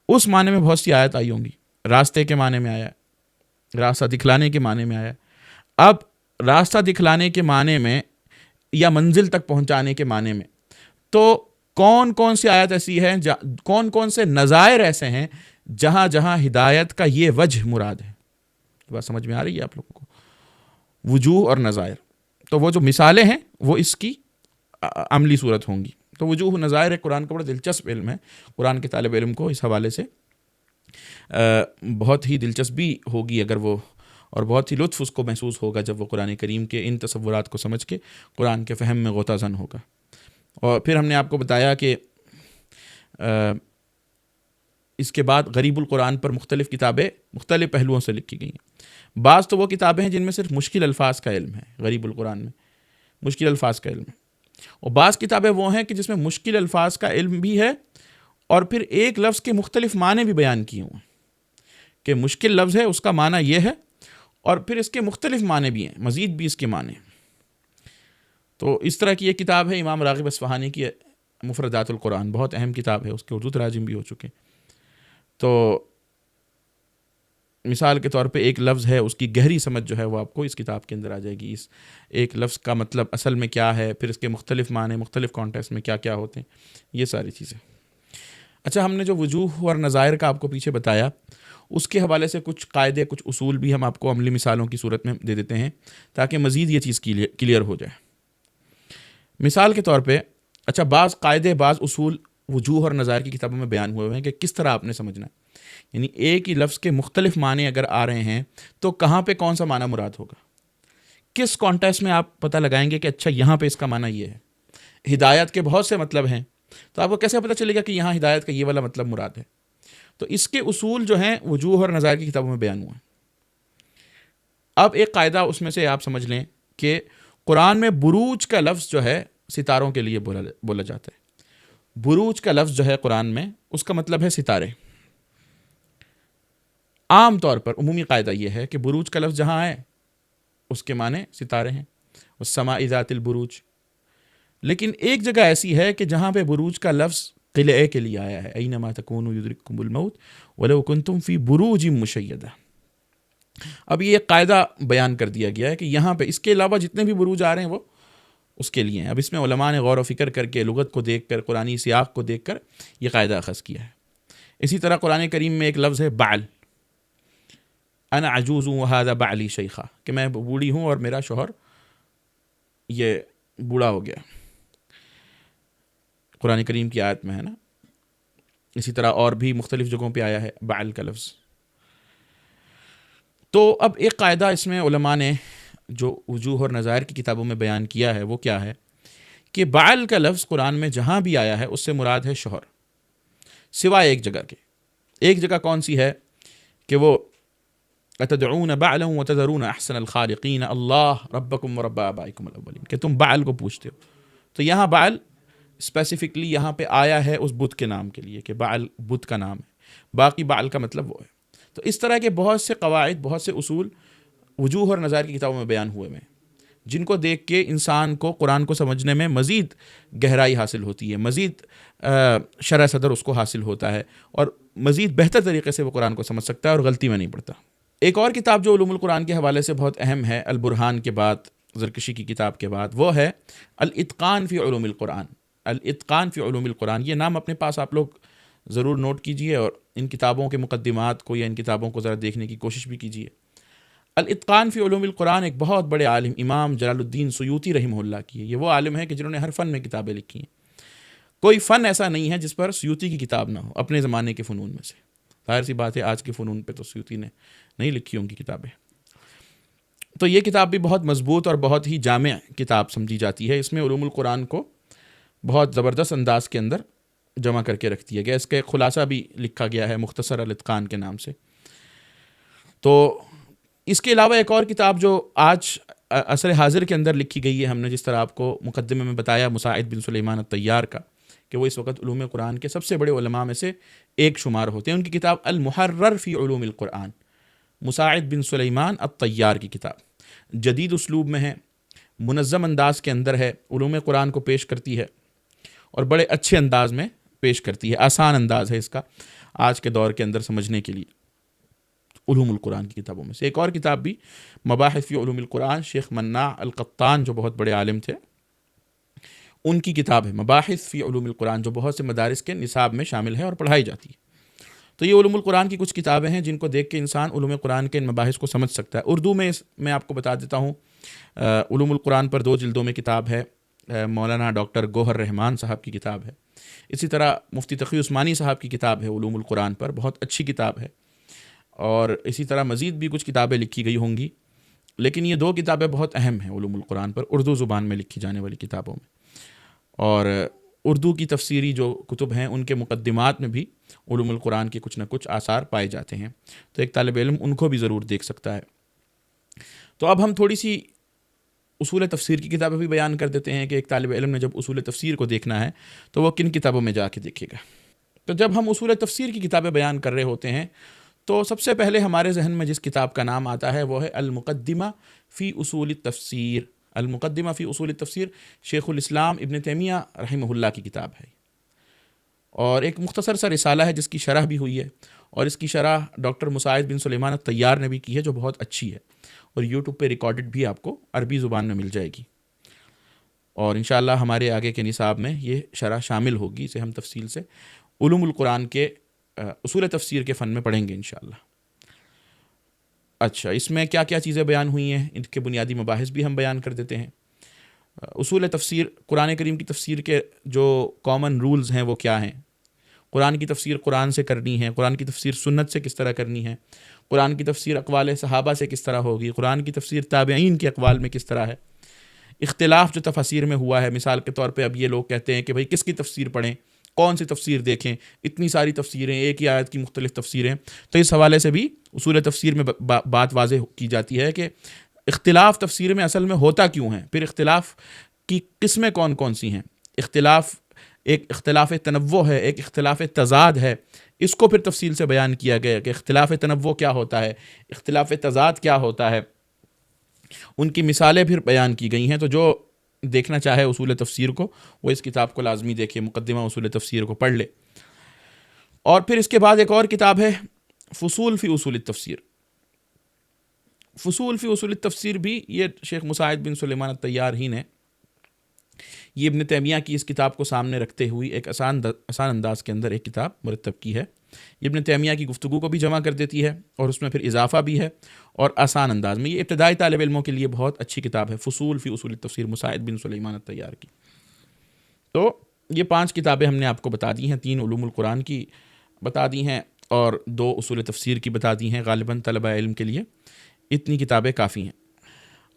Speaker 1: اس معنی میں بہت سی آیت آئی ہوں گی۔ راستے کے معنی میں آیا، راستہ دکھلانے کے معنی میں آیا۔ اب راستہ دکھلانے کے معنی میں یا منزل تک پہنچانے کے معنی میں تو کون کون سی آیت ایسی ہیں، کون کون سے نظائر ایسے ہیں جہاں جہاں ہدایت کا یہ وجہ مراد ہے؟ بات سمجھ میں آ رہی ہے آپ لوگوں کو؟ وجوہ اور نظائر، تو وہ جو مثالیں ہیں وہ اس کی عملی صورت ہوں گی۔ تو وجوہ نظائر قرآن کا بڑا دلچسپ علم ہے، قرآن کے طالب علم کو اس حوالے سے بہت ہی دلچسپی ہوگی اگر وہ، اور بہت ہی لطف اس کو محسوس ہوگا جب وہ قرآن کریم کے ان تصورات کو سمجھ کے قرآن کے فہم میں غوطہ زن ہوگا۔ اور پھر ہم نے آپ کو بتایا کہ اس کے بعد غریب القرآن پر مختلف کتابیں مختلف پہلوؤں سے لکھی گئی ہیں۔ بعض تو وہ کتابیں ہیں جن میں صرف مشکل الفاظ کا علم ہے، غریب القرآن میں مشکل الفاظ کا علم ہے، اور بعض کتابیں وہ ہیں کہ جس میں مشکل الفاظ کا علم بھی ہے اور پھر ایک لفظ کے مختلف معنی بھی بیان کیے ہوئے ہیں کہ مشکل لفظ ہے، اس کا معنی یہ ہے، اور پھر اس کے مختلف معنی بھی ہیں، مزید بھی اس کے معنی ہیں۔ تو اس طرح کی ایک کتاب ہے امام راغب اصفہانی کی مفردات القرآن، بہت اہم کتاب ہے، اس کے اردو تراجم بھی ہو چکے۔ تو مثال کے طور پہ ایک لفظ ہے، اس کی گہری سمجھ جو ہے وہ آپ کو اس کتاب کے اندر آ جائے گی. اس ایک لفظ کا مطلب اصل میں کیا ہے، پھر اس کے مختلف معنی مختلف کانٹیکسٹ میں کیا کیا ہوتے ہیں، یہ ساری چیزیں. اچھا، ہم نے جو وجوہ اور نظائر کا آپ کو پیچھے بتایا، اس کے حوالے سے کچھ قاعدے، کچھ اصول بھی ہم آپ کو عملی مثالوں کی صورت میں دے دیتے ہیں تاکہ مزید یہ چیز کلیئر ہو جائے. مثال کے طور پہ، اچھا، بعض قاعدے، بعض اصول وجوہ اور نظائر کی کتابوں میں بیان ہوئے ہیں کہ کس طرح آپ نے سمجھنا ہے. یعنی ایک ہی لفظ کے مختلف معنی اگر آ رہے ہیں تو کہاں پہ کون سا معنی مراد ہوگا، کس کانٹیکسٹ میں آپ پتہ لگائیں گے کہ اچھا یہاں پہ اس کا معنی یہ ہے. ہدایت کے بہت سے مطلب ہیں، تو آپ کو کیسے پتہ چلے گا کہ یہاں ہدایت کا یہ والا مطلب مراد ہے. تو اس کے اصول جو ہیں وجوہ اور نظائر کی کتابوں میں بیان ہوئے ہیں. اب ایک قاعدہ اس میں سے آپ سمجھ لیں کہ قرآن میں بروج کا لفظ جو ہے ستاروں کے لیے بولا جاتا ہے. بروج کا لفظ جو ہے قرآن میں، اس کا مطلب ہے ستارے. عام طور پر عمومی قاعدہ یہ ہے کہ بروج کا لفظ جہاں ہے اس کے معنی ستارے ہیں، والسماء ذات البروج. لیکن ایک جگہ ایسی ہے کہ جہاں پہ بروج کا لفظ قلعے کے لیے آیا ہے، اینما تکونوا یدرککم الموت ولو کنتم فی بروج مشیدہ. اب یہ ایک قاعدہ بیان کر دیا گیا ہے کہ یہاں پہ اس کے علاوہ جتنے بھی بروج آ رہے ہیں وہ اس کے لیے ہیں. اب اس میں علماء نے غور و فکر کر کے، لغت کو دیکھ کر، قرآنی سیاق کو دیکھ کر یہ قاعدہ اخذ کیا ہے. اسی طرح قرآن کریم میں ایک لفظ ہے بعل، انا عجوز وہذا بعلی شیخا، کہ میں بوڑھی ہوں اور میرا شوہر یہ بوڑھا ہو گیا. قرآن کریم کی آیت میں ہے نا. اسی طرح اور بھی مختلف جگہوں پہ آیا ہے بعل کا لفظ. تو اب ایک قاعدہ اس میں علماء نے جو وجوہ اور نظائر کی کتابوں میں بیان کیا ہے وہ کیا ہے کہ بعل کا لفظ قرآن میں جہاں بھی آیا ہے اس سے مراد ہے شوہر، سوائے ایک جگہ کے. ایک جگہ کون سی ہے کہ وہ اتدعون بعلا وتذرون احسن الخالقین اللہ ربکم ورب آبائکم الاولین، کہ تم بعل کو پوچھتے ہو. تو یہاں بعل اسپیسیفکلی یہاں پہ آیا ہے اس بت کے نام کے لیے کہ بعل بت کا نام ہے، باقی بعل کا مطلب وہ ہے. تو اس طرح کے بہت سے قواعد، بہت سے اصول وجوہ اور نظائر کی کتابوں میں بیان ہوئے ہیں، جن کو دیکھ کے انسان کو قرآن کو سمجھنے میں مزید گہرائی حاصل ہوتی ہے، مزید شرح صدر اس کو حاصل ہوتا ہے، اور مزید بہتر طریقے سے وہ قرآن کو سمجھ سکتا ہے اور غلطی میں نہیں پڑتا. ایک اور کتاب جو علوم القرآن کے حوالے سے بہت اہم ہے، البرہان کے بعد، زرکشی کی کتاب کے بعد، وہ ہے الاتقان فی علوم القرآن. الاتقان فی علوم القرآن، یہ نام اپنے پاس آپ لوگ ضرور نوٹ کیجئے اور ان کتابوں کے مقدمات کو یا ان کتابوں کو ذرا دیکھنے کی کوشش بھی کیجئے. الاتقان فی علوم القرآن ایک بہت بڑے عالم امام جلال الدین سیوطی رحمہ اللہ کی ہے. یہ وہ عالم ہے کہ جنہوں نے ہر فن میں کتابیں لکھی ہیں. کوئی فن ایسا نہیں ہے جس پر سیوطی کی کتاب نہ ہو اپنے زمانے کے فنون میں سے. ظاہر سی بات ہے آج کے فنون پہ تو سیوطی نے نہیں لکھی ان کی کتابیں. تو یہ کتاب بھی بہت مضبوط اور بہت ہی جامع کتاب سمجھی جاتی ہے. اس میں علوم القرآن کو بہت زبردست انداز کے اندر جمع کر کے رکھ دیا گیا. اس کا ایک خلاصہ بھی لکھا گیا ہے مختصر الاتقان کے نام سے. تو اس کے علاوہ ایک اور کتاب جو آج عصر حاضر کے اندر لکھی گئی ہے، ہم نے جس طرح آپ کو مقدمے میں بتایا مساعد بن سلیمان الطیار کا، کہ وہ اس وقت علوم قرآن کے سب سے بڑے علماء میں سے ایک شمار ہوتے ہیں. ان کی کتاب المحرر فی علوم القرآن، مساعد بن سلیمان الطیار کی کتاب، جدید اسلوب میں ہے، منظم انداز کے اندر ہے، علوم قرآن کو پیش کرتی ہے اور بڑے اچھے انداز میں پیش کرتی ہے. آسان انداز ہے اس کا آج کے دور کے اندر سمجھنے کے لیے. علوم القرآن کی کتابوں میں سے ایک اور کتاب بھی مباحث فی علوم القرآن، شیخ مناع القطان جو بہت بڑے عالم تھے، ان کی کتاب ہے مباحث فی علوم القرآن، جو بہت سے مدارس کے نصاب میں شامل ہے اور پڑھائی جاتی ہے. تو یہ علوم القرآن کی کچھ کتابیں ہیں جن کو دیکھ کے انسان علوم قرآن کے ان مباحث کو سمجھ سکتا ہے. اردو میں آپ کو بتا دیتا ہوں، علوم القرآن پر 2 جلدوں میں کتاب ہے، مولانا ڈاکٹر گوہر رحمان صاحب کی کتاب ہے. اسی طرح مفتی تقی عثمانی صاحب کی کتاب ہے علوم القرآن پر، بہت اچھی کتاب ہے. اور اسی طرح مزید بھی کچھ کتابیں لکھی گئی ہوں گی، لیکن یہ 2 کتابیں بہت اہم ہیں علوم القرآن پر، اردو زبان میں لکھی جانے والی کتابوں میں. اور اردو کی تفسیری جو کتب ہیں ان کے مقدمات میں بھی علوم القرآن کے کچھ نہ کچھ آثار پائے جاتے ہیں. تو ایک طالب علم ان کو بھی ضرور دیکھ سکتا ہے. تو اب ہم تھوڑی سی اصول تفسیر کی کتابیں بھی بیان کر دیتے ہیں کہ ایک طالب علم نے جب اصول تفسیر کو دیکھنا ہے تو وہ کن کتابوں میں جا کے دیکھے گا. تو جب ہم اصول تفسیر کی کتابیں بیان کر رہے ہوتے ہیں تو سب سے پہلے ہمارے ذہن میں جس کتاب کا نام آتا ہے وہ ہے المقدمہ فی اصول التفسیر. المقدمہ فی اصول التفسیر شیخ الاسلام ابن تیمیہ رحمہ اللہ کی کتاب ہے، اور ایک مختصر سا رسالہ ہے جس کی شرح بھی ہوئی ہے. اور اس کی شرح ڈاکٹر مساعد بن سلیمان الطیار نے بھی کی ہے جو بہت اچھی ہے، اور یوٹیوب پہ ریکارڈڈ بھی آپ کو عربی زبان میں مل جائے گی، اور انشاءاللہ ہمارے آگے کے نصاب میں یہ شرح شامل ہوگی، اسے ہم تفصیل سے علوم القرآن کے اصول تفسیر کے فن میں پڑھیں گے انشاءاللہ۔ اچھا، اس میں کیا کیا چیزیں بیان ہوئی ہیں، ان کے بنیادی مباحث بھی ہم بیان کر دیتے ہیں۔ اصول تفسیر، قرآن کریم کی تفسیر کے جو کامن رولز ہیں وہ کیا ہیں، قرآن کی تفسیر قرآن سے کرنی ہے، قرآن کی تفسیر سنت سے کس طرح کرنی ہے، قرآن کی تفسیر اقوال صحابہ سے کس طرح ہوگی، قرآن کی تفسیر تابعین کے اقوال میں کس طرح ہے، اختلاف جو تفاسیر میں ہوا ہے، مثال کے طور پہ اب یہ لوگ کہتے ہیں کہ بھئی کس کی تفسیر پڑھیں، کون سی تفسیر دیکھیں، اتنی ساری تفسیریں، ایک ہی آیت کی مختلف تفسیریں، تو اس حوالے سے بھی اصول تفسیر میں بات واضح کی جاتی ہے کہ اختلاف تفسیر میں اصل میں ہوتا کیوں ہے، پھر اختلاف کی قسمیں کون کون سی ہیں، اختلاف ایک اختلاف تنوع ہے، ایک اختلاف تضاد ہے، اس کو پھر تفصیل سے بیان کیا گیا کہ اختلاف تنوع کیا ہوتا ہے، اختلاف تضاد کیا ہوتا ہے، ان کی مثالیں پھر بیان کی گئی ہیں۔ تو جو دیکھنا چاہے اصول تفسیر کو وہ اس کتاب کو لازمی دیکھے، مقدمہ اصول تفسیر کو پڑھ لے۔ اور پھر اس کے بعد ایک اور کتاب ہے فصول فی اصول التفسیر۔ فصول فی اصول التفسیر بھی یہ شیخ مساعد بن سلیمان الطیار ہی نے یہ ابن تیمیہ کی اس کتاب کو سامنے رکھتے ہوئی ایک آسان انداز کے اندر ایک کتاب مرتب کی ہے۔ یہ ابن تیمیہ کی گفتگو کو بھی جمع کر دیتی ہے اور اس میں پھر اضافہ بھی ہے اور آسان انداز میں، یہ ابتدائی طالب علموں کے لیے بہت اچھی کتاب ہے، فصول فی اصول التفسیر مساعد بن سلیمان الطیار کی۔ تو یہ 5 کتابیں ہم نے آپ کو بتا دی ہیں، 3 علوم القرآن کی بتا دی ہیں اور 2 اصول تفسیر کی بتا دی ہیں، غالباً طلبہ علم کے لیے اتنی کتابیں کافی ہیں۔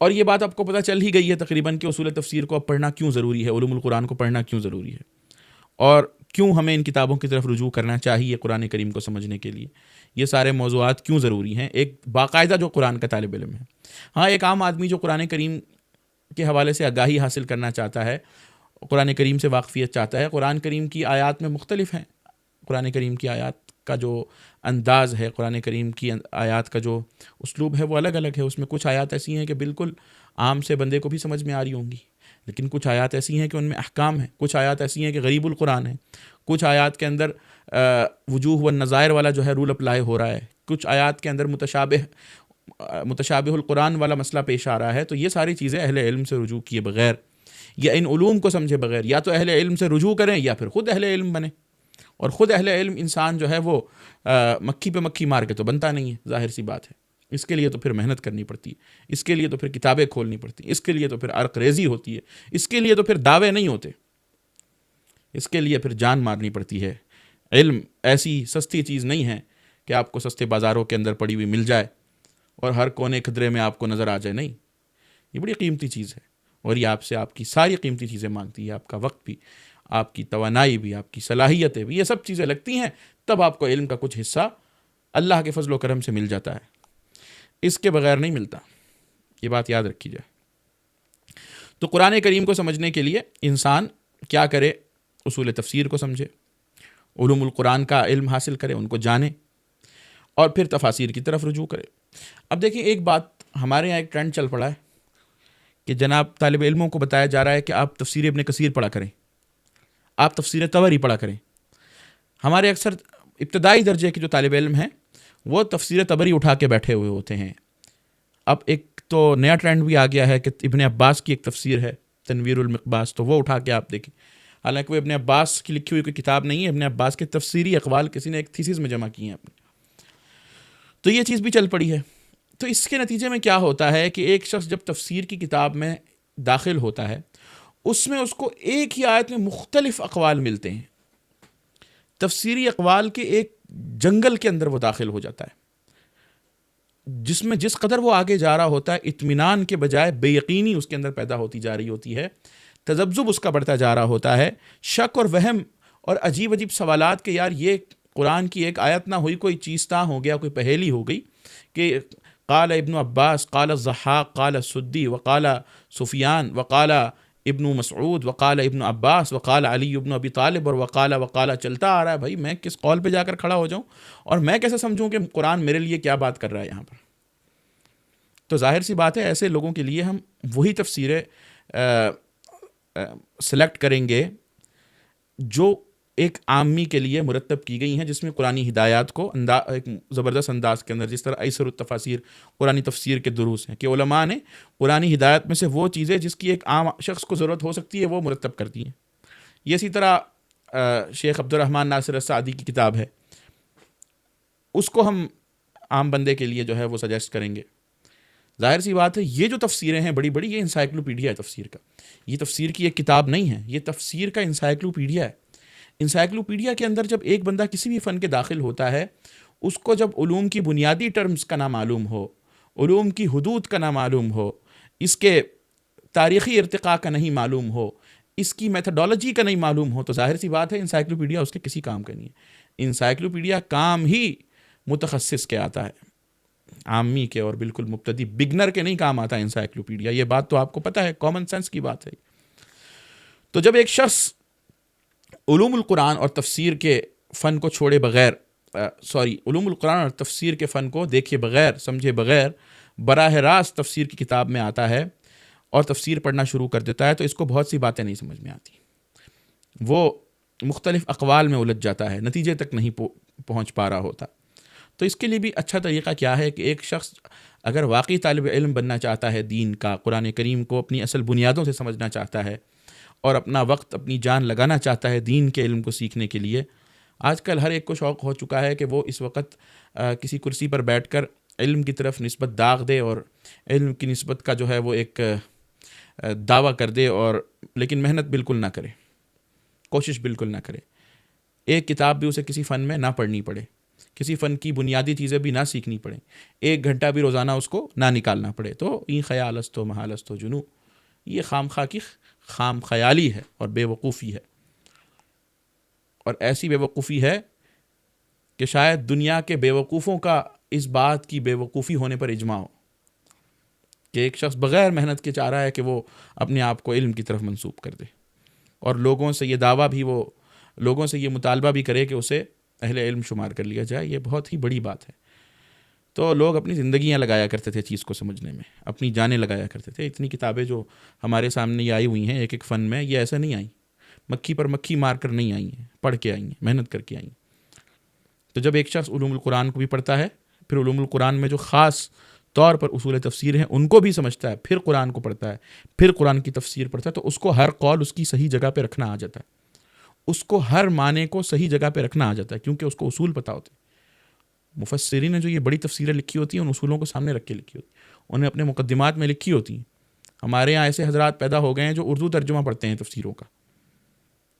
Speaker 1: اور یہ بات آپ کو پتہ چل ہی گئی ہے تقریباً کہ اصول تفسیر کو اب پڑھنا کیوں ضروری ہے، علوم القرآن کو پڑھنا کیوں ضروری ہے، اور کیوں ہمیں ان کتابوں کی طرف رجوع کرنا چاہیے قرآن کریم کو سمجھنے کے لیے، یہ سارے موضوعات کیوں ضروری ہیں ایک باقاعدہ جو قرآن کا طالب علم ہے۔ ہاں، ایک عام آدمی جو قرآن کریم کے حوالے سے آگاہی حاصل کرنا چاہتا ہے، قرآن کریم سے واقفیت چاہتا ہے، قرآن کریم کی آیات میں مختلف ہیں، قرآن کریم کی آیات کا جو انداز ہے، قرآن کریم کی آیات کا جو اسلوب ہے وہ الگ الگ ہے، اس میں کچھ آیات ایسی ہیں کہ بالکل عام سے بندے کو بھی سمجھ میں آ رہی ہوں گی، لیکن کچھ آیات ایسی ہیں کہ ان میں احکام ہیں، کچھ آیات ایسی ہیں کہ غریب القرآن ہیں، کچھ آیات کے اندر وجوہ و نظائر والا جو ہے رول اپلائی ہو رہا ہے، کچھ آیات کے اندر متشابہ القرآن والا مسئلہ پیش آ رہا ہے۔ تو یہ ساری چیزیں اہل علم سے رجوع کیے بغیر یا ان علوم کو سمجھے بغیر یا تو اہل علم سے رجوع کریں یا پھر خود اہل علم بنیں، اور خود اہل علم انسان جو ہے وہ مکھی پہ مکھی مار کے تو بنتا نہیں ہے، ظاہر سی بات ہے، اس کے لیے تو پھر محنت کرنی پڑتی ہے، اس کے لیے تو پھر کتابیں کھولنی پڑتی ہیں، اس کے لیے تو پھر عرق ریزی ہوتی ہے، اس کے لیے تو پھر دعوے نہیں ہوتے، اس کے لیے پھر جان مارنی پڑتی ہے۔ علم ایسی سستی چیز نہیں ہے کہ آپ کو سستے بازاروں کے اندر پڑی ہوئی مل جائے اور ہر کونے خدرے میں آپ کو نظر آ جائے، نہیں، یہ بڑی قیمتی چیز ہے، اور یہ آپ سے آپ کی ساری قیمتی چیزیں مانگتی ہے، آپ کا وقت بھی، آپ کی توانائی بھی، آپ کی صلاحیتیں بھی، یہ سب چیزیں لگتی ہیں، تب آپ کو علم کا کچھ حصہ اللہ کے فضل و کرم سے مل جاتا ہے، اس کے بغیر نہیں ملتا، یہ بات یاد رکھی جائے۔ تو قرآن کریم کو سمجھنے کے لیے انسان کیا کرے، اصول تفسیر کو سمجھے، علوم القرآن کا علم حاصل کرے، ان کو جانے، اور پھر تفاسیر کی طرف رجوع کرے۔ اب دیکھیں، ایک بات ہمارے یہاں ایک ٹرینڈ چل پڑا ہے کہ جناب طالب علموں کو بتایا جا رہا ہے کہ آپ تفسیر ابن کثیر پڑھا کریں، آپ تفسیر طبری پڑھا کریں۔ ہمارے اکثر ابتدائی درجے کے جو طالب علم ہیں وہ تفسیر طبری اٹھا کے بیٹھے ہوئے ہوتے ہیں۔ اب ایک تو نیا ٹرینڈ بھی آ گیا ہے کہ ابن عباس کی ایک تفسیر ہے تنویر المقباس، تو وہ اٹھا کے آپ دیکھیں، حالانکہ وہ ابن عباس کی لکھی ہوئی کوئی کتاب نہیں ہے، ابن عباس کے تفسیری اقوال کسی نے ایک تھیسس میں جمع کی ہیں اپنے، تو یہ چیز بھی چل پڑی ہے۔ تو اس کے نتیجے میں کیا ہوتا ہے کہ ایک شخص جب تفسیر کی کتاب میں داخل ہوتا ہے، اس میں اس کو ایک ہی آیت میں مختلف اقوال ملتے ہیں، تفسیری اقوال کے ایک جنگل کے اندر وہ داخل ہو جاتا ہے، جس میں جس قدر وہ آگے جا رہا ہوتا ہے اطمینان کے بجائے بے یقینی اس کے اندر پیدا ہوتی جا رہی ہوتی ہے، تذبذب اس کا بڑھتا جا رہا ہوتا ہے، شک اور وہم اور عجیب عجیب سوالات کہ یار یہ قرآن کی ایک آیت نہ ہوئی، کوئی چیزتاں ہو گیا، کوئی پہیلی ہو گئی کہ قال ابن عباس قال الضحاک قال السدی وقال سفیان وقال ابن مسعود وقال ابن عباس وقال علی ابن ابی طالب اور وقال چلتا آ رہا ہے۔ بھائی میں کس قول پہ جا کر کھڑا ہو جاؤں اور میں کیسے سمجھوں کہ قرآن میرے لیے کیا بات کر رہا ہے یہاں پر؟ تو ظاہر سی بات ہے ایسے لوگوں کے لیے ہم وہی تفسیریں سلیکٹ کریں گے جو ایک عامی کے لیے مرتب کی گئی ہیں، جس میں قرآنی ہدایات کو ایک زبردست انداز کے اندر، جس طرح ایسر التفاسیر قرآنی تفسیر کے دروس ہیں، کہ علماء نے قرآنی ہدایت میں سے وہ چیزیں جس کی ایک عام شخص کو ضرورت ہو سکتی ہے وہ مرتب کر دی ہیں۔ یہ اسی طرح شیخ عبد الرحمن ناصر السعدی کی کتاب ہے، اس کو ہم عام بندے کے لیے جو ہے وہ سجیسٹ کریں گے۔ ظاہر سی بات ہے یہ جو تفسیریں ہیں بڑی بڑی، یہ انسائکلوپیڈیا ہے تفسیر کا، یہ تفسیر کی ایک کتاب نہیں ہے، یہ تفسیر کا انسائکلوپیڈیا ہے۔ انسائکلوپیڈیا کے اندر جب ایک بندہ کسی بھی فن کے داخل ہوتا ہے، اس کو جب علوم کی بنیادی ٹرمز کا نہ معلوم ہو، علوم کی حدود کا نہ معلوم ہو، اس کے تاریخی ارتقاء کا نہیں معلوم ہو، اس کی میتھڈالوجی کا نہیں معلوم ہو، تو ظاہر سی بات ہے انسائکلوپیڈیا اس کے کسی کام کا نہیں ہے۔ انسائکلوپیڈیا کام ہی متخصص کے آتا ہے، عامی کے اور بالکل مبتدی بگنر کے نہیں کام آتا انسائکلوپیڈیا۔ یہ بات تو آپ کو پتہ ہے، کامن سینس کی بات ہے۔ تو جب ایک شخص علوم القرآن اور تفسیر کے فن کو چھوڑے بغیر علوم القرآن اور تفسیر کے فن کو دیکھے بغیر، سمجھے بغیر براہ راست تفسیر کی کتاب میں آتا ہے اور تفسیر پڑھنا شروع کر دیتا ہے، تو اس کو بہت سی باتیں نہیں سمجھ میں آتی، وہ مختلف اقوال میں الجھ جاتا ہے، نتیجے تک نہیں پہنچ پا رہا ہوتا۔ تو اس کے لیے بھی اچھا طریقہ کیا ہے کہ ایک شخص اگر واقعی طالب علم بننا چاہتا ہے دین کا، قرآن کریم کو اپنی اصل بنیادوں سے سمجھنا چاہتا ہے اور اپنا وقت اپنی جان لگانا چاہتا ہے دین کے علم کو سیکھنے کے لیے، آج کل ہر ایک کو شوق ہو چکا ہے کہ وہ اس وقت کسی کرسی پر بیٹھ کر علم کی طرف نسبت داغ دے اور علم کی نسبت کا جو ہے وہ ایک دعویٰ کر دے، اور لیکن محنت بالکل نہ کرے، کوشش بالکل نہ کرے، ایک کتاب بھی اسے کسی فن میں نہ پڑھنی پڑے، کسی فن کی بنیادی چیزیں بھی نہ سیکھنی پڑیں، ایک گھنٹہ بھی روزانہ اس کو نہ نکالنا پڑے، تو این خیال است و محال است و جنو، یہ خام خواہ کی خام خیالی ہے اور بے وقوفی ہے، اور ایسی بے وقوفی ہے کہ شاید دنیا کے بے وقوفوں کا اس بات کی بے وقوفی ہونے پر اجماع ہو کہ ایک شخص بغیر محنت کے چاہ رہا ہے کہ وہ اپنے آپ کو علم کی طرف منسوب کر دے، اور لوگوں سے یہ دعویٰ بھی، وہ لوگوں سے یہ مطالبہ بھی کرے کہ اسے اہل علم شمار کر لیا جائے۔ یہ بہت ہی بڑی بات ہے۔ تو لوگ اپنی زندگیاں لگایا کرتے تھے چیز کو سمجھنے میں، اپنی جانیں لگایا کرتے تھے۔ اتنی کتابیں جو ہمارے سامنے یہ آئی ہوئی ہیں ایک ایک فن میں، یہ ایسا نہیں آئیں، مکھی پر مکھی مار کر نہیں آئی ہیں، پڑھ کے آئی ہیں، محنت کر کے آئی ہیں۔ تو جب ایک شخص علوم القرآن کو بھی پڑھتا ہے، پھر علوم القرآن میں جو خاص طور پر اصول تفسیر ہیں ان کو بھی سمجھتا ہے، پھر قرآن کو پڑھتا ہے، پھر قرآن کی تفسیر پڑھتا ہے، تو اس کو ہر قول اس کی صحیح جگہ پہ رکھنا آ جاتا ہے، اس کو ہر معنی کو صحیح جگہ پہ رکھنا آ جاتا ہے، کیونکہ اس کو اصول پتہ ہوتے ہیں۔ مفسرین نے جو یہ بڑی تفسیریں لکھی ہوتی ہیں ان اصولوں کو سامنے رکھ کے لکھی ہوتی ہیں، انہیں اپنے مقدمات میں لکھی ہوتی ہیں۔ ہمارے یہاں ایسے حضرات پیدا ہو گئے ہیں جو اردو ترجمہ پڑھتے ہیں تفسیروں کا،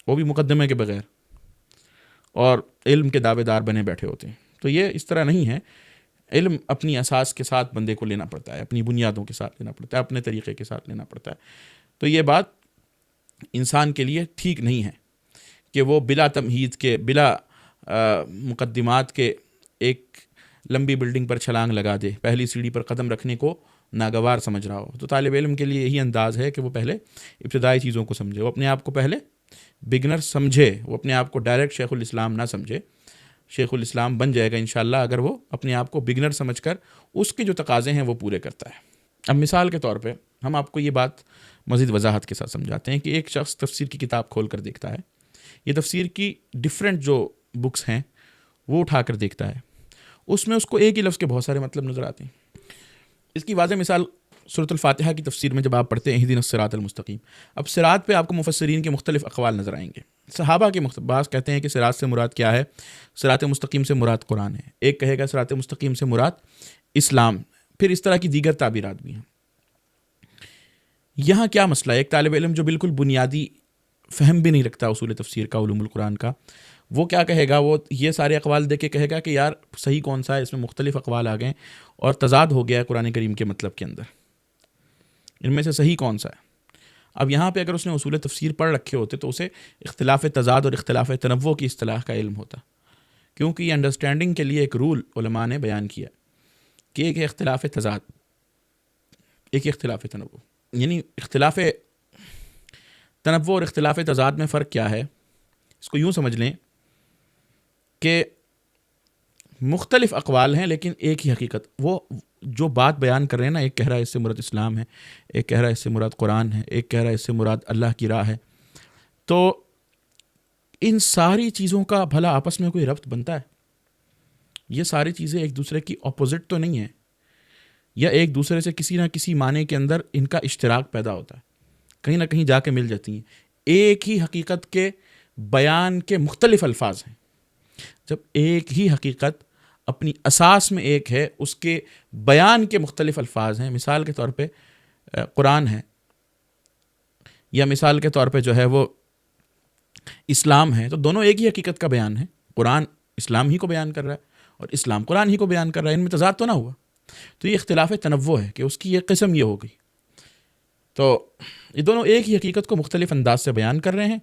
Speaker 1: وہ بھی مقدمے کے بغیر، اور علم کے دعوے دار بنے بیٹھے ہوتے ہیں۔ تو یہ اس طرح نہیں ہے، علم اپنی اساس کے ساتھ بندے کو لینا پڑتا ہے، اپنی بنیادوں کے ساتھ لینا پڑتا ہے، اپنے طریقے کے ساتھ لینا پڑتا ہے۔ تو یہ بات انسان کے لیے ٹھیک نہیں ہے کہ وہ بلا تمہید کے، بلا مقدمات کے ایک لمبی بلڈنگ پر چھلانگ لگا دے، پہلی سیڑھی پر قدم رکھنے کو ناگوار سمجھ رہا ہو۔ تو طالب علم کے لیے یہی انداز ہے کہ وہ پہلے ابتدائی چیزوں کو سمجھے، وہ اپنے آپ کو پہلے بگنر سمجھے، وہ اپنے آپ کو ڈائریکٹ شیخ الاسلام نہ سمجھے۔ شیخ الاسلام بن جائے گا انشاءاللہ اگر وہ اپنے آپ کو بگنر سمجھ کر اس کے جو تقاضے ہیں وہ پورے کرتا ہے۔ اب مثال کے طور پہ ہم آپ کو یہ بات مزید وضاحت کے ساتھ سمجھاتے ہیں کہ ایک شخص تفسیر کی کتاب کھول کر دیکھتا ہے، یہ تفسیر کی ڈیفرنٹ جو بکس ہیں وہ اٹھا کر دیکھتا ہے، اس میں اس کو ایک ہی لفظ کے بہت سارے مطلب نظر آتے ہیں۔ اس کی واضح مثال سورۃ الفاتحہ کی تفسیر میں جب آپ پڑھتے ہیں اہدنا الصراط المستقیم، اب صراط پہ آپ کو مفسرین کے مختلف اقوال نظر آئیں گے۔ صحابہ کے بعض کہتے ہیں کہ صراط سے مراد کیا ہے، صراط مستقیم سے مراد قرآن ہے، ایک کہے گا صراط مستقیم سے مراد اسلام، پھر اس طرح کی دیگر تعبیرات بھی ہیں۔ یہاں کیا مسئلہ ہے؟ ایک طالب علم جو بالکل بنیادی فہم بھی نہیں رکھتا اصول تفسیر کا، علوم القرآن کا، وہ کیا کہے گا؟ وہ یہ سارے اقوال دیکھ کے کہے گا کہ یار صحیح کون سا ہے، اس میں مختلف اقوال آ گئے اور تضاد ہو گیا ہے قرآن کریم کے مطلب کے اندر، ان میں سے صحیح کون سا ہے؟ اب یہاں پہ اگر اس نے اصول تفسیر پڑھ رکھے ہوتے تو اسے اختلاف تضاد اور اختلاف تنوع کی اصطلاح کا علم ہوتا، کیونکہ یہ انڈرسٹینڈنگ کے لیے ایک رول علماء نے بیان کیا کہ ایک اختلاف تضاد، ایک اختلاف تنوع، یعنی اختلاف تنوع اور اختلاف تضاد میں فرق کیا ہے؟ اس کو یوں سمجھ لیں کہ مختلف اقوال ہیں لیکن ایک ہی حقیقت، وہ جو بات بیان کر رہے ہیں نا، ایک کہہ رہا ہے اس سے مراد اسلام ہے، ایک کہہ رہا ہے اس سے مراد قرآن ہے، ایک کہہ رہا ہے اس سے مراد اللہ کی راہ ہے، تو ان ساری چیزوں کا بھلا آپس میں کوئی ربط بنتا ہے؟ یہ ساری چیزیں ایک دوسرے کی اپوزٹ تو نہیں ہیں، یا ایک دوسرے سے کسی نہ کسی معنی کے اندر ان کا اشتراک پیدا ہوتا ہے، کہیں نہ کہیں جا کے مل جاتی ہیں. ایک ہی حقیقت کے بیان کے مختلف الفاظ ہیں. جب ایک ہی حقیقت اپنی اساس میں ایک ہے، اس کے بیان کے مختلف الفاظ ہیں. مثال کے طور پہ قرآن ہے، یا مثال کے طور پہ جو ہے وہ اسلام ہے، تو دونوں ایک ہی حقیقت کا بیان ہے. قرآن اسلام ہی کو بیان کر رہا ہے اور اسلام قرآن ہی کو بیان کر رہا ہے، ان میں تضاد تو نہ ہوا. تو یہ اختلاف تنوع ہے کہ اس کی یہ قسم یہ ہو گئی. تو یہ دونوں ایک ہی حقیقت کو مختلف انداز سے بیان کر رہے ہیں.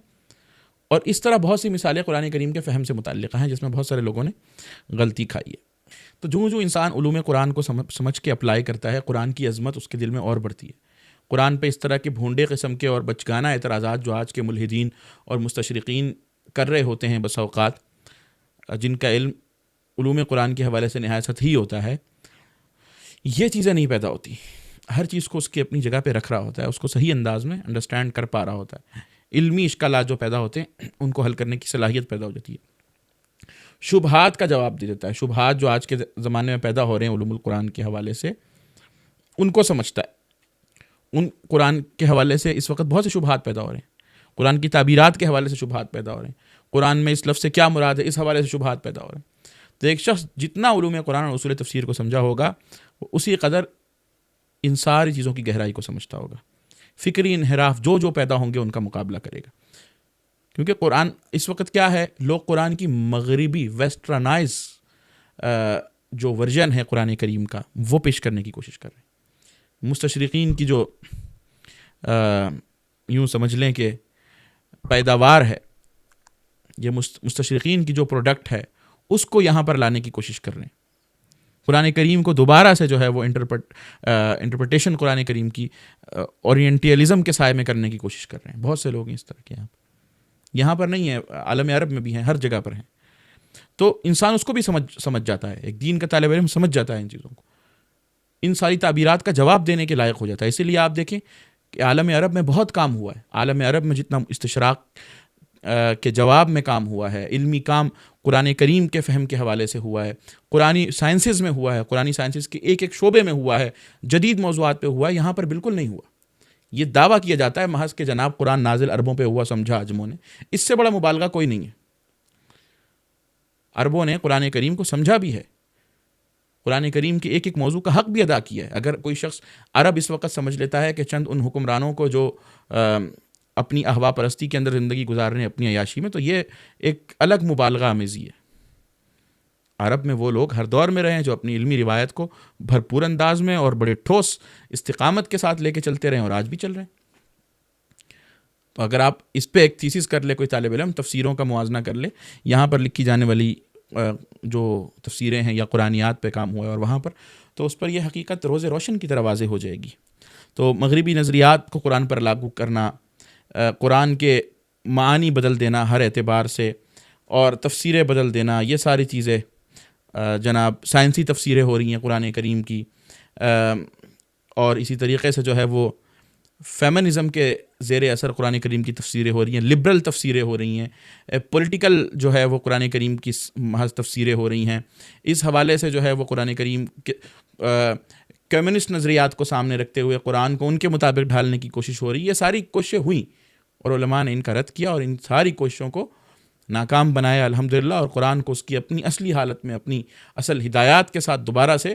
Speaker 1: اور اس طرح بہت سی مثالیں قرآن کریم کے فہم سے متعلقہ ہیں جس میں بہت سارے لوگوں نے غلطی کھائی ہے. تو جو انسان علوم قرآن کو سمجھ کے اپلائی کرتا ہے، قرآن کی عظمت اس کے دل میں اور بڑھتی ہے. قرآن پہ اس طرح کے بھونڈے قسم کے اور بچگانہ اعتراضات جو آج کے ملحدین اور مستشرقین کر رہے ہوتے ہیں بس اوقات، جن کا علم علوم قرآن کے حوالے سے نہایت سطحی ہوتا ہے، یہ چیزیں نہیں پیدا ہوتی. ہر چیز کو اس کی اپنی جگہ پہ رکھ رہا ہوتا ہے، اس کو صحیح انداز میں انڈرسٹینڈ کر پا رہا ہوتا ہے. علمی اشکالات جو پیدا ہوتے ہیں ان کو حل کرنے کی صلاحیت پیدا ہو جاتی ہے. شبہات کا جواب دے دیتا ہے. شبہات جو آج کے زمانے میں پیدا ہو رہے ہیں علوم القرآن کے حوالے سے، ان کو سمجھتا ہے. ان قرآن کے حوالے سے اس وقت بہت سے شبہات پیدا ہو رہے ہیں. قرآن کی تعبیرات کے حوالے سے شبہات پیدا ہو رہے ہیں. قرآن میں اس لفظ سے کیا مراد ہے، اس حوالے سے شبہات پیدا ہو رہے ہیں. تو ایک شخص جتنا علوم قرآن اور اصول تفسیر کو سمجھا ہوگا، وہ اسی قدر ان ساری چیزوں کی گہرائی کو سمجھتا ہوگا. فکری انحراف جو پیدا ہوں گے ان کا مقابلہ کرے گا. کیونکہ قرآن اس وقت کیا ہے، لوگ قرآن کی مغربی ویسٹرنائز جو ورژن ہے قرآن کریم کا، وہ پیش کرنے کی کوشش کر رہے ہیں. مستشرقین کی جو یوں سمجھ لیں کہ پیداوار ہے، یہ مستشرقین کی جو پروڈکٹ ہے، اس کو یہاں پر لانے کی کوشش کر رہے ہیں. قرآن کریم کو دوبارہ سے جو ہے وہ انٹرپریٹیشن قرآن کریم کی اورینٹیلزم کے سائے میں کرنے کی کوشش کر رہے ہیں. بہت سے لوگ ہیں اس طرح کے. یہاں پر نہیں ہے، عالم عرب میں بھی ہیں، ہر جگہ پر ہیں. تو انسان اس کو بھی سمجھ جاتا ہے، ایک دین کا طالب علم سمجھ جاتا ہے ان چیزوں کو، ان ساری تعبیرات کا جواب دینے کے لائق ہو جاتا ہے. اسی لیے آپ دیکھیں کہ عالم عرب میں بہت کام ہوا ہے. عالم عرب میں جتنا استشراق کے جواب میں کام ہوا ہے، علمی کام قرآن کریم کے فہم کے حوالے سے ہوا ہے، قرآنی سائنسز میں ہوا ہے، قرآنی سائنسز کے ایک ایک شعبے میں ہوا ہے، جدید موضوعات پہ ہوا ہے، یہاں پر بالکل نہیں ہوا. یہ دعویٰ کیا جاتا ہے محض کہ جناب قرآن نازل عربوں پہ ہوا، سمجھا عجموں نے. اس سے بڑا مبالغہ کوئی نہیں ہے. عربوں نے قرآن کریم کو سمجھا بھی ہے، قرآن کریم کے ایک ایک موضوع کا حق بھی ادا کیا ہے. اگر کوئی شخص عرب اس وقت سمجھ لیتا ہے کہ چند ان حکمرانوں کو جو اپنی احوا پرستی کے اندر زندگی گزار رہے ہیں اپنی عیاشی میں، تو یہ ایک الگ مبالغہ آمیزی ہے. عرب میں وہ لوگ ہر دور میں رہے ہیں جو اپنی علمی روایت کو بھرپور انداز میں اور بڑے ٹھوس استقامت کے ساتھ لے کے چلتے رہے ہیں، اور آج بھی چل رہے ہیں. تو اگر آپ اس پہ ایک تھیسس کر لے، کوئی طالب علم تفسیروں کا موازنہ کر لے، یہاں پر لکھی جانے والی جو تفسیریں ہیں یا قرآنیات پہ کام ہوا ہے اور وہاں پر، تو اس پر یہ حقیقت روز روشن کی طرح واضح ہو جائے گی. تو مغربی نظریات کو قرآن پر لاگو کرنا، قرآن کے معانی بدل دینا ہر اعتبار سے، اور تفسیریں بدل دینا، یہ ساری چیزیں جناب سائنسی تفسیریں ہو رہی ہیں قرآن کریم کی، اور اسی طریقے سے جو ہے وہ فیمنزم کے زیر اثر قرآن کریم کی تفسیریں ہو رہی ہیں، لبرل تفسیریں ہو رہی ہیں، پولیٹیکل جو ہے وہ قرآن کریم کی محض تفسیریں ہو رہی ہیں. اس حوالے سے جو ہے وہ قرآن کریم کے کمیونسٹ نظریات کو سامنے رکھتے ہوئے قرآن کو ان کے مطابق ڈھالنے کی کوشش ہو رہی ہے. یہ ساری کوششیں ہوئیں اور علماء نے ان کا رد کیا اور ان ساری کوششوں کو ناکام بنایا الحمدللہ، اور قرآن کو اس کی اپنی اصلی حالت میں، اپنی اصل ہدایات کے ساتھ دوبارہ سے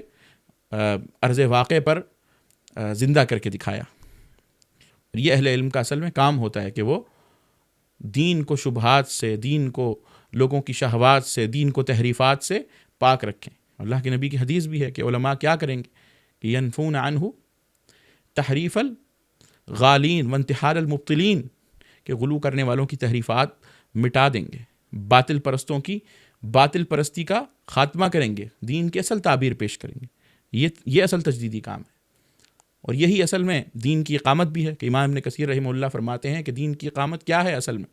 Speaker 1: عرض واقع پر زندہ کر کے دکھایا. یہ اہل علم کا اصل میں کام ہوتا ہے کہ وہ دین کو شبہات سے، دین کو لوگوں کی شہوات سے، دین کو تحریفات سے پاک رکھیں. اللہ کے نبی کی حدیث بھی ہے کہ علماء کیا کریں گے کہ ینفون عنہ تحریف الغالین وانتحال المبطلین، کہ غلو کرنے والوں کی تحریفات مٹا دیں گے، باطل پرستوں کی باطل پرستی کا خاتمہ کریں گے، دین کی اصل تعبیر پیش کریں گے. یہ اصل تجدیدی کام ہے، اور یہی اصل میں دین کی اقامت بھی ہے. کہ امام ابن کثیر رحمہ اللہ فرماتے ہیں کہ دین کی اقامت کیا ہے اصل میں،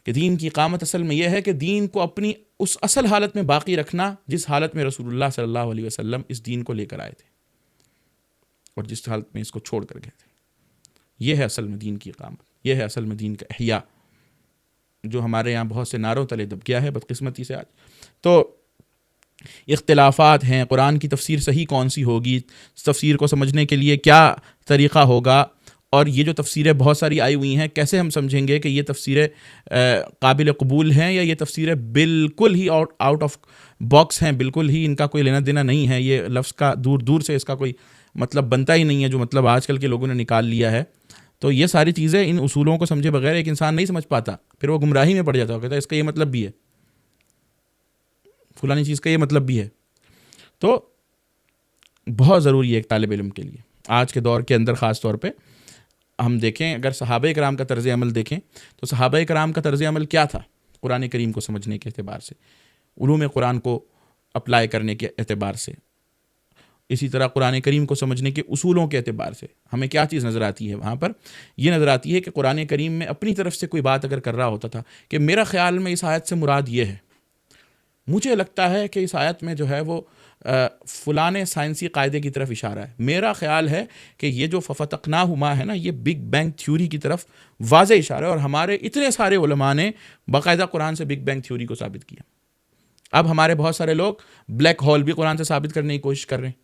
Speaker 1: کہ دین کی اقامت اصل میں یہ ہے کہ دین کو اپنی اس اصل حالت میں باقی رکھنا جس حالت میں رسول اللہ صلی اللہ علیہ وسلم اس دین کو لے کر آئے تھے اور جس حالت میں اس کو چھوڑ کر گئے تھے. یہ ہے اصل میں دین کی اقامت، یہ ہے اصل میں دین کا احیاء. جو ہمارے یہاں بہت سے نعروں تلے دب گیا ہے بدقسمتی سے آج. تو اختلافات ہیں، قرآن کی تفسیر صحیح کون سی ہوگی، تفسیر کو سمجھنے کے لیے کیا طریقہ ہوگا، اور یہ جو تفسیریں بہت ساری آئی ہوئی ہیں کیسے ہم سمجھیں گے کہ یہ تفسیریں قابل قبول ہیں یا یہ تفسیریں بالکل ہی آؤٹ آف باکس ہیں، بالکل ہی ان کا کوئی لینا دینا نہیں ہے، یہ لفظ کا دور دور سے اس کا کوئی مطلب بنتا ہی نہیں ہے جو مطلب آج کل کے لوگوں نے نکال لیا ہے. تو یہ ساری چیزیں ان اصولوں کو سمجھے بغیر ایک انسان نہیں سمجھ پاتا، پھر وہ گمراہی میں پڑ جاتا ہے، کہتا ہے اس کا یہ مطلب بھی ہے، فلانی چیز کا یہ مطلب بھی ہے. تو بہت ضروری ہے ایک طالب علم کے لیے آج کے دور کے اندر، خاص طور پہ ہم دیکھیں اگر صحابہ کرام کا طرز عمل دیکھیں تو صحابہ کرام کا طرز عمل کیا تھا قرآن کریم کو سمجھنے کے اعتبار سے، علوم قرآن کو اپلائی کرنے کے اعتبار سے، اسی طرح قرآن کریم کو سمجھنے کے اصولوں کے اعتبار سے ہمیں کیا چیز نظر آتی ہے وہاں پر؟ یہ نظر آتی ہے کہ قرآن کریم میں اپنی طرف سے کوئی بات اگر کر رہا ہوتا تھا کہ میرا خیال میں اس آیت سے مراد یہ ہے، مجھے لگتا ہے کہ اس آیت میں جو ہے وہ فلاں سائنسی قاعدے کی طرف اشارہ ہے، میرا خیال ہے کہ یہ جو ففتقناہما ہے نا، یہ بگ بینگ تھیوری کی طرف واضح اشارہ ہے، اور ہمارے اتنے سارے علماء نے باقاعدہ قرآن سے بگ بینگ تھیوری کو ثابت کیا. اب ہمارے بہت سارے لوگ بلیک ہول بھی قرآن سے ثابت کرنے کی کوشش کر رہے ہیں،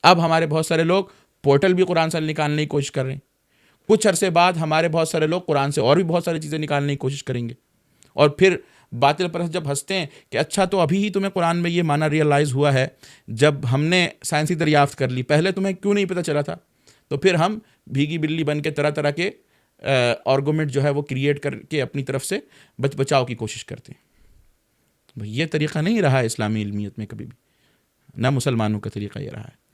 Speaker 1: اب ہمارے بہت سارے لوگ پورٹل بھی قرآن سے نکالنے کی کوشش کر رہے ہیں. کچھ عرصے بعد ہمارے بہت سارے لوگ قرآن سے اور بھی بہت ساری چیزیں نکالنے کی کوشش کریں گے، اور پھر باطل پرست جب ہنستے ہیں کہ اچھا تو ابھی ہی تمہیں قرآن میں یہ معنی ریئلائز ہوا ہے جب ہم نے سائنسی دریافت کر لی، پہلے تمہیں کیوں نہیں پتہ چلا تھا؟ تو پھر ہم بھیگی بلی بن کے طرح طرح کے آرگومنٹ جو ہے وہ کریٹ کر کے اپنی طرف سے بچاؤ کی کوشش کرتے ہیں. یہ طریقہ نہیں رہا ہے اسلامی علمیت میں کبھی بھی، نہ مسلمانوں کا طریقہ یہ رہا ہے.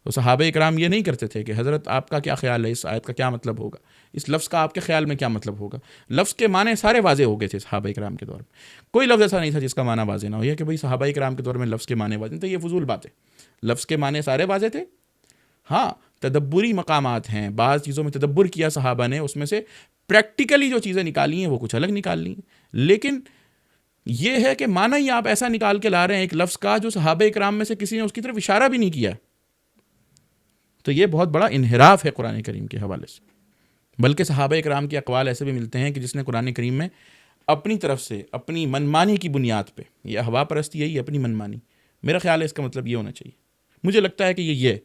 Speaker 1: تو صحابہ کرام یہ نہیں کرتے تھے کہ حضرت آپ کا کیا خیال ہے، اس آیت کا کیا مطلب ہوگا، اس لفظ کا آپ کے خیال میں کیا مطلب ہوگا. لفظ کے معنی سارے واضح ہو گئے تھے صحابہ کرام کے دور میں، کوئی لفظ ایسا نہیں تھا جس کا معنی واضح نہ ہو، یہ کہ بھئی صحابہ کرام کے دور میں لفظ کے معنی واضح نہیں تھے، یہ فضول بات ہے. لفظ کے معنی سارے واضح تھے. ہاں تدبری مقامات ہیں، بعض چیزوں میں تدبر کیا صحابہ نے، اس میں سے پریکٹیکلی جو چیزیں نکالی ہیں وہ کچھ الگ نکال لی ہیں، لیکن یہ ہے کہ معنی ہی آپ ایسا نکال کے لا رہے ہیں ایک لفظ کا جو صحابہ کرام میں سے کسی نے اس کی طرف اشارہ بھی نہیں کیا. تو یہ بہت بڑا انحراف ہے قرآن کریم کے حوالے سے. بلکہ صحابہ کرام کے اقوال ایسے بھی ملتے ہیں کہ جس نے قرآن کریم میں اپنی طرف سے اپنی منمانی کی بنیاد پہ، یہ ہوا پرستی یہی اپنی منمانی، میرا خیال ہے اس کا مطلب یہ ہونا چاہیے، مجھے لگتا ہے کہ یہ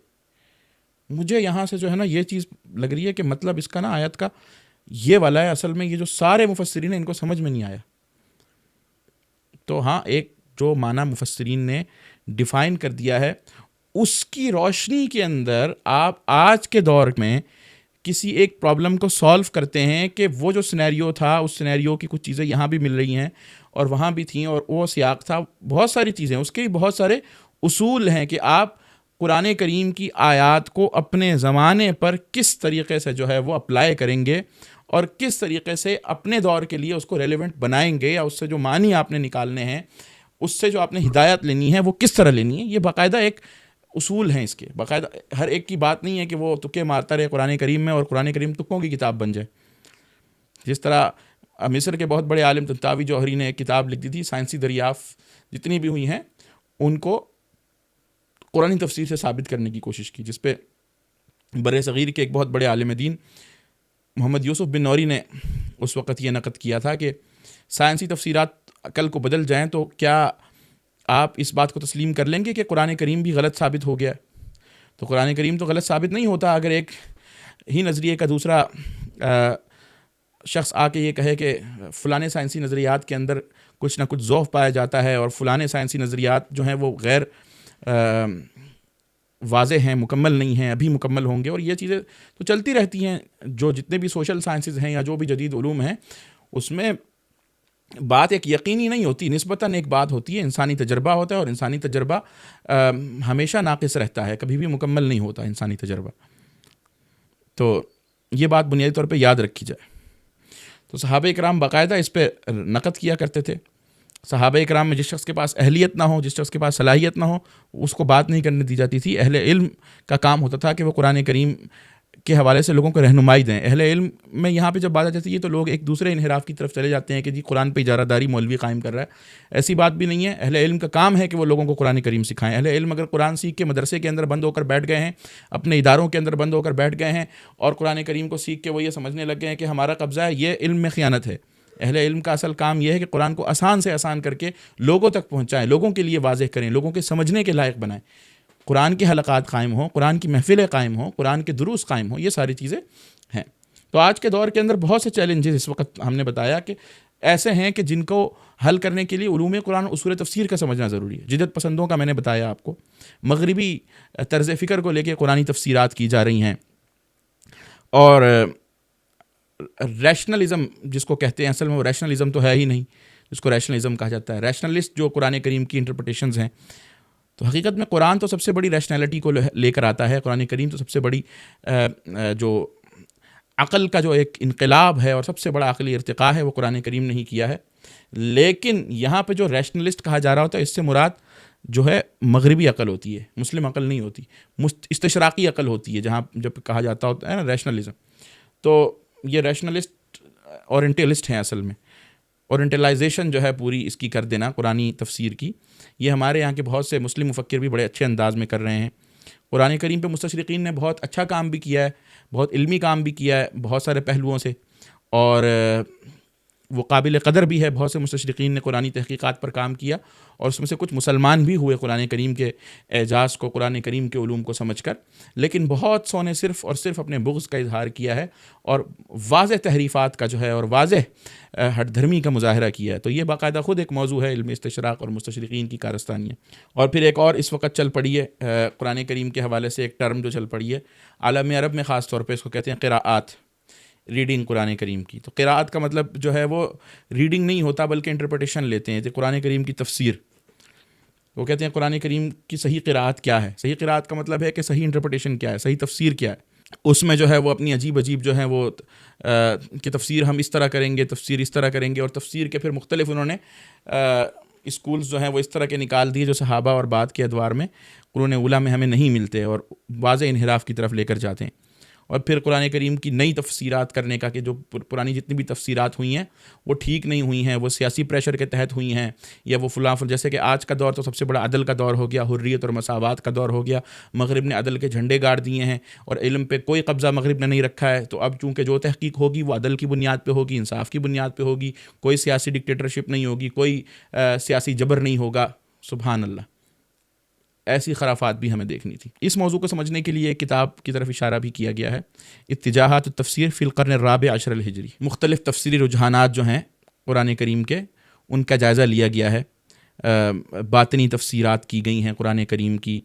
Speaker 1: مجھے یہاں سے جو ہے نا یہ چیز لگ رہی ہے کہ مطلب اس کا نا آیت کا یہ والا ہے، اصل میں یہ جو سارے مفسرین ہیں ان کو سمجھ میں نہیں آیا. تو ہاں ایک جو معنی مفسرین نے ڈیفائن کر دیا ہے اس کی روشنی کے اندر آپ آج کے دور میں کسی ایک پرابلم کو سالو کرتے ہیں کہ وہ جو سینیریو تھا اس سینیریو کی کچھ چیزیں یہاں بھی مل رہی ہیں اور وہاں بھی تھیں، اور وہ سیاق تھا، بہت ساری چیزیں، اس کے بہت سارے اصول ہیں کہ آپ قرآن کریم کی آیات کو اپنے زمانے پر کس طریقے سے جو ہے وہ اپلائی کریں گے اور کس طریقے سے اپنے دور کے لیے اس کو ریلیونٹ بنائیں گے، یا اس سے جو معنی آپ نے نکالنے ہیں، اس سے جو آپ نے ہدایت لینی ہے وہ کس طرح لینی ہے. یہ باقاعدہ ایک اصول ہیں اس کے، باقاعدہ ہر ایک کی بات نہیں ہے کہ وہ تکے مارتا رہے قرآن کریم میں اور قرآن کریم تکوں کی کتاب بن جائے. جس طرح مصر کے بہت بڑے عالم طنطاوی جوہری نے ایک کتاب لکھ دی تھی، سائنسی دریافت جتنی بھی ہوئی ہیں ان کو قرآن تفسیر سے ثابت کرنے کی کوشش کی، جس پہ بر صغیر کے ایک بہت بڑے عالم دین محمد یوسف بن نوری نے اس وقت یہ نقد کیا تھا کہ سائنسی تفسیرات کل کو بدل جائیں تو کیا آپ اس بات کو تسلیم کر لیں گے کہ قرآن کریم بھی غلط ثابت ہو گیا؟ تو قرآن کریم تو غلط ثابت نہیں ہوتا اگر ایک ہی نظریے کا دوسرا شخص آ کے یہ کہے کہ فلاں سائنسی نظریات کے اندر کچھ نہ کچھ ضعف پایا جاتا ہے اور فلاں سائنسی نظریات جو ہیں وہ غیر واضح ہیں، مکمل نہیں ہیں، ابھی مکمل ہوں گے. اور یہ چیزیں تو چلتی رہتی ہیں، جو جتنے بھی سوشل سائنسز ہیں یا جو بھی جدید علوم ہیں اس میں بات ایک یقینی نہیں ہوتی، نسبتاً ایک بات ہوتی ہے، انسانی تجربہ ہوتا ہے، اور انسانی تجربہ ہمیشہ ناقص رہتا ہے، کبھی بھی مکمل نہیں ہوتا انسانی تجربہ. تو یہ بات بنیادی طور پہ یاد رکھی جائے. تو صحابہ کرام باقاعدہ اس پہ نقد کیا کرتے تھے. صحابہ کرام میں جس شخص کے پاس اہلیت نہ ہو، جس شخص کے پاس صلاحیت نہ ہو، اس کو بات نہیں کرنے دی جاتی تھی. اہل علم کا کام ہوتا تھا کہ وہ قرآن کریم کے حوالے سے لوگوں کو رہنمائی دیں. اہل علم میں یہاں پہ جب بات آ جاتی ہے تو لوگ ایک دوسرے انحراف کی طرف چلے جاتے ہیں کہ جی قرآن پہ اجارہ داری مولوی قائم کر رہا ہے. ایسی بات بھی نہیں ہے. اہل علم کا کام ہے کہ وہ لوگوں کو قرآن کریم سکھائیں. اہل علم اگر قرآن سیکھ کے مدرسے کے اندر بند ہو کر بیٹھ گئے ہیں، اپنے اداروں کے اندر بند ہو کر بیٹھ گئے ہیں اور قرآن کریم کو سیکھ کے وہ یہ سمجھنے لگ گئے ہیں کہ ہمارا قبضہ ہے، یہ علم میں خیانت ہے. اہل علم کا اصل کام یہ ہے کہ قرآن کو آسان سے آسان کر کے لوگوں تک پہنچائیں، لوگوں کے لیے واضح کریں، لوگوں کے سمجھنے کے لائق بنائیں، قرآن کے حلقات قائم ہوں، قرآن کی محفلیں قائم ہوں، قرآن کے دروس قائم ہوں، یہ ساری چیزیں ہیں۔ تو آج کے دور کے اندر بہت سے چیلنجز اس وقت ہم نے بتایا کہ ایسے ہیں کہ جن کو حل کرنے کے لیے علوم قرآن اصول تفسیر کا سمجھنا ضروری ہے۔ جدت پسندوں کا میں نے بتایا آپ کو، مغربی طرز فکر کو لے کے قرآنی تفسیرات کی جا رہی ہیں، اور ریشنلزم جس کو کہتے ہیں، اصل میں وہ ریشنلزم تو ہے ہی نہیں جس کو ریشنلزم کہا جاتا ہے۔ ریشنلسٹ جو قرآن کریم کی انٹرپریٹیشنز ہیں، تو حقیقت میں قرآن تو سب سے بڑی ریشنلٹی کو لے کر آتا ہے، قرآن کریم تو سب سے بڑی جو عقل کا جو ایک انقلاب ہے اور سب سے بڑا عقلی ارتقاء ہے وہ قرآن کریم نے ہی کیا ہے۔ لیکن یہاں پہ جو ریشنلسٹ کہا جا رہا ہوتا ہے، اس سے مراد جو ہے مغربی عقل ہوتی ہے، مسلم عقل نہیں ہوتی، استشراقی عقل ہوتی ہے، جہاں جب کہا جاتا ہوتا ہے نا ریشنلزم، تو یہ ریشنلسٹ اورینٹلسٹ ہیں اصل میں۔ اورینٹلائزیشن جو ہے پوری اس کی کر دینا قرآنی تفسیر کی، یہ ہمارے یہاں کے بہت سے مسلم مفکر بھی بڑے اچھے انداز میں کر رہے ہیں۔ قرآن کریم پہ مستشرقین نے بہت اچھا کام بھی کیا ہے، بہت علمی کام بھی کیا ہے بہت سارے پہلوؤں سے، اور وہ قابل قدر بھی ہے۔ بہت سے مستشرقین نے قرآنی تحقیقات پر کام کیا، اور اس میں سے کچھ مسلمان بھی ہوئے قرآن کریم کے اعجاز کو، قرآن کریم کے علوم کو سمجھ کر، لیکن بہت سو نے صرف اور صرف اپنے بغض کا اظہار کیا ہے، اور واضح تحریفات کا جو ہے اور واضح ہٹ دھرمی کا مظاہرہ کیا ہے۔ تو یہ باقاعدہ خود ایک موضوع ہے، علم استشراق اور مستشرقین کی کارستانیاں۔ اور پھر ایک اور اس وقت چل پڑی ہے قرآن کریم کے حوالے سے ایک ٹرم جو چل پڑی ہے عالم عرب میں، خاص طور پہ اس کو کہتے ہیں قراءات، ریڈنگ قرآن کریم کی۔ تو قراءت کا مطلب جو ہے وہ ریڈنگ نہیں ہوتا بلکہ انٹرپریٹیشن لیتے ہیں۔ تو قرآن کریم کی تفسیر، وہ کہتے ہیں قرآن کریم کی صحیح قراءت کیا ہے۔ صحیح قراءت کا مطلب ہے کہ صحیح انٹرپریٹیشن کیا ہے، صحیح تفسیر کیا ہے۔ اس میں جو ہے وہ اپنی عجیب عجیب جو ہیں وہ کہ تفسیر ہم اس طرح کریں گے، تفسیر اس طرح کریں گے، اور تفسیر کے پھر مختلف انہوں نے اسکولز جو ہیں وہ اس طرح کے نکال دیے جو صحابہ اور بعد کے ادوار میں قرون اولیٰ میں ہمیں نہیں ملتے، اور واضح انحراف کی طرف لے کر جاتے ہیں۔ اور پھر قرآن کریم کی نئی تفسیرات کرنے کا کہ جو پرانی جتنی بھی تفسیرات ہوئی ہیں وہ ٹھیک نہیں ہوئی ہیں، وہ سیاسی پریشر کے تحت ہوئی ہیں، یا وہ فلاں جیسے کہ آج کا دور تو سب سے بڑا عدل کا دور ہو گیا، حریت اور مساوات کا دور ہو گیا۔ مغرب نے عدل کے جھنڈے گاڑ دیے ہیں، اور علم پہ کوئی قبضہ مغرب نے نہیں رکھا ہے۔ تو اب چونکہ جو تحقیق ہوگی وہ عدل کی بنیاد پہ ہوگی، انصاف کی بنیاد پہ ہوگی، کوئی سیاسی ڈکٹیٹرشپ نہیں ہوگی، کوئی سیاسی جبر نہیں ہوگا۔ سبحان اللہ، ایسی خرافات بھی ہمیں دیکھنی تھی۔ اس موضوع کو سمجھنے کے لیے ایک کتاب کی طرف اشارہ بھی کیا گیا ہے، اتجاہات التفسیر فی القرن الرابع عشر الہجری۔ مختلف تفسیری رجحانات جو ہیں قرآن کریم کے، ان کا جائزہ لیا گیا ہے، باطنی تفسیرات کی گئی ہیں قرآن کریم کی۔